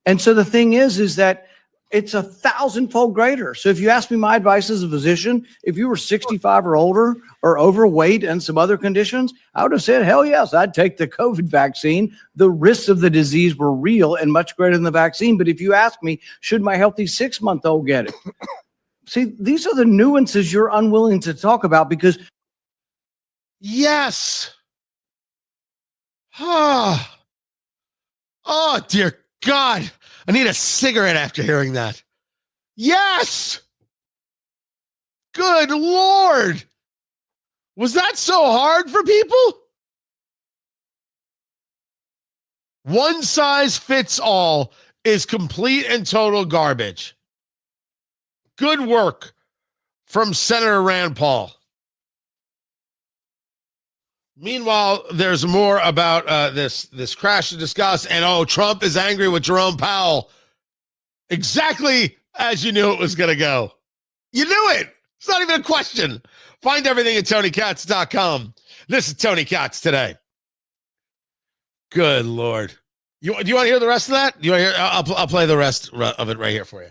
And so the thing is that it's 1,000-fold greater. So if you ask me my advice as a physician, if you were 65 or older or overweight and some other conditions, I would have said, hell yes, I'd take the COVID vaccine. The risks of the disease were real and much greater than the vaccine. But if you ask me, should my healthy 6-month-old get it? See, these are the nuances you're unwilling to talk about because. Yes. Oh, dear God, I need a cigarette after hearing that. Yes. Good Lord. Was that so hard for people? One size fits all is complete and total garbage. Good work from Senator Rand Paul. Meanwhile, there's more about this crash to discuss. And Trump is angry with Jerome Powell. Exactly as you knew it was going to go. You knew it. It's not even a question. Find everything at TonyKatz.com. This is Tony Katz today. Good Lord. Do you want to hear the rest of that? Do you want to hear? I'll play the rest of it right here for you.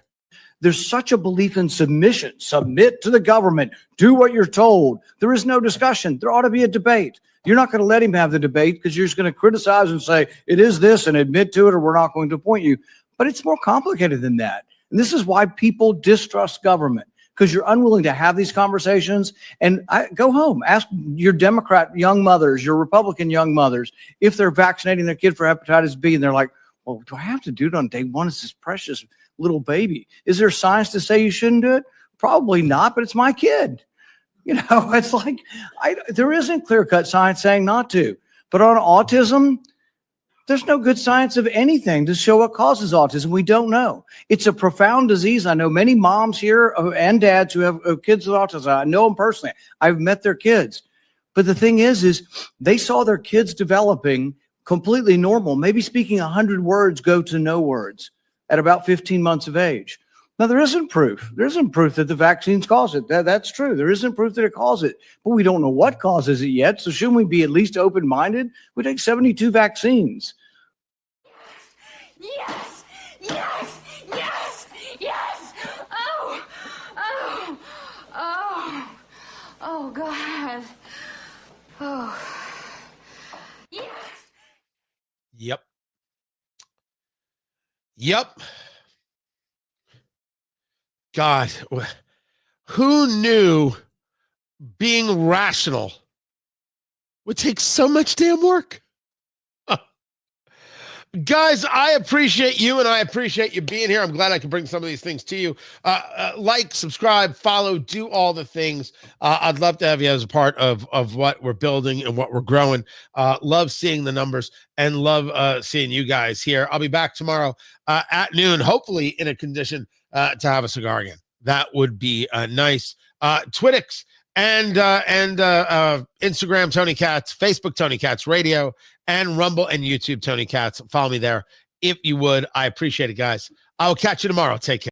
There's such a belief in submission. Submit to the government. Do what you're told. There is no discussion. There ought to be a debate. You're not going to let him have the debate because you're just going to criticize and say, it is this and admit to it, or we're not going to appoint you. But it's more complicated than that. And this is why people distrust government, because you're unwilling to have these conversations. And go home, ask your Democrat young mothers, your Republican young mothers, if they're vaccinating their kid for hepatitis B, and they're like, well, do I have to do it on day one? It's this precious little baby. Is there science to say you shouldn't do it? Probably not, but it's my kid. It's like, there isn't clear-cut science saying not to. But on autism, there's no good science of anything to show what causes autism. We don't know. It's a profound disease. I know many moms here and dads who have kids with autism. I know them personally. I've met their kids. But the thing is they saw their kids developing completely normal, maybe speaking 100 words go to no words at about 15 months of age. Now, there isn't proof. There isn't proof that the vaccines cause it. That's true. There isn't proof that it causes it, but we don't know what causes it yet. So shouldn't we be at least open-minded? We take 72 vaccines. Yes, yes, yes, yes. Oh, oh, oh, oh, God. Oh, yes. Yep. God, who knew being rational would take so much damn work? Guys, I appreciate you, and I appreciate you being here. I'm glad I can bring some of these things to you. Like, subscribe, follow, do all the things. I'd love to have you as a part of what we're building and what we're growing. Love seeing the numbers and love seeing you guys here. I'll be back tomorrow at noon, hopefully in a condition to have a cigar again. That would be nice. Twittix and Instagram, Tony Katz, Facebook, Tony Katz Radio, and Rumble and YouTube, Tony Katz. Follow me there if you would. I appreciate it, guys. I will catch you tomorrow. Take care.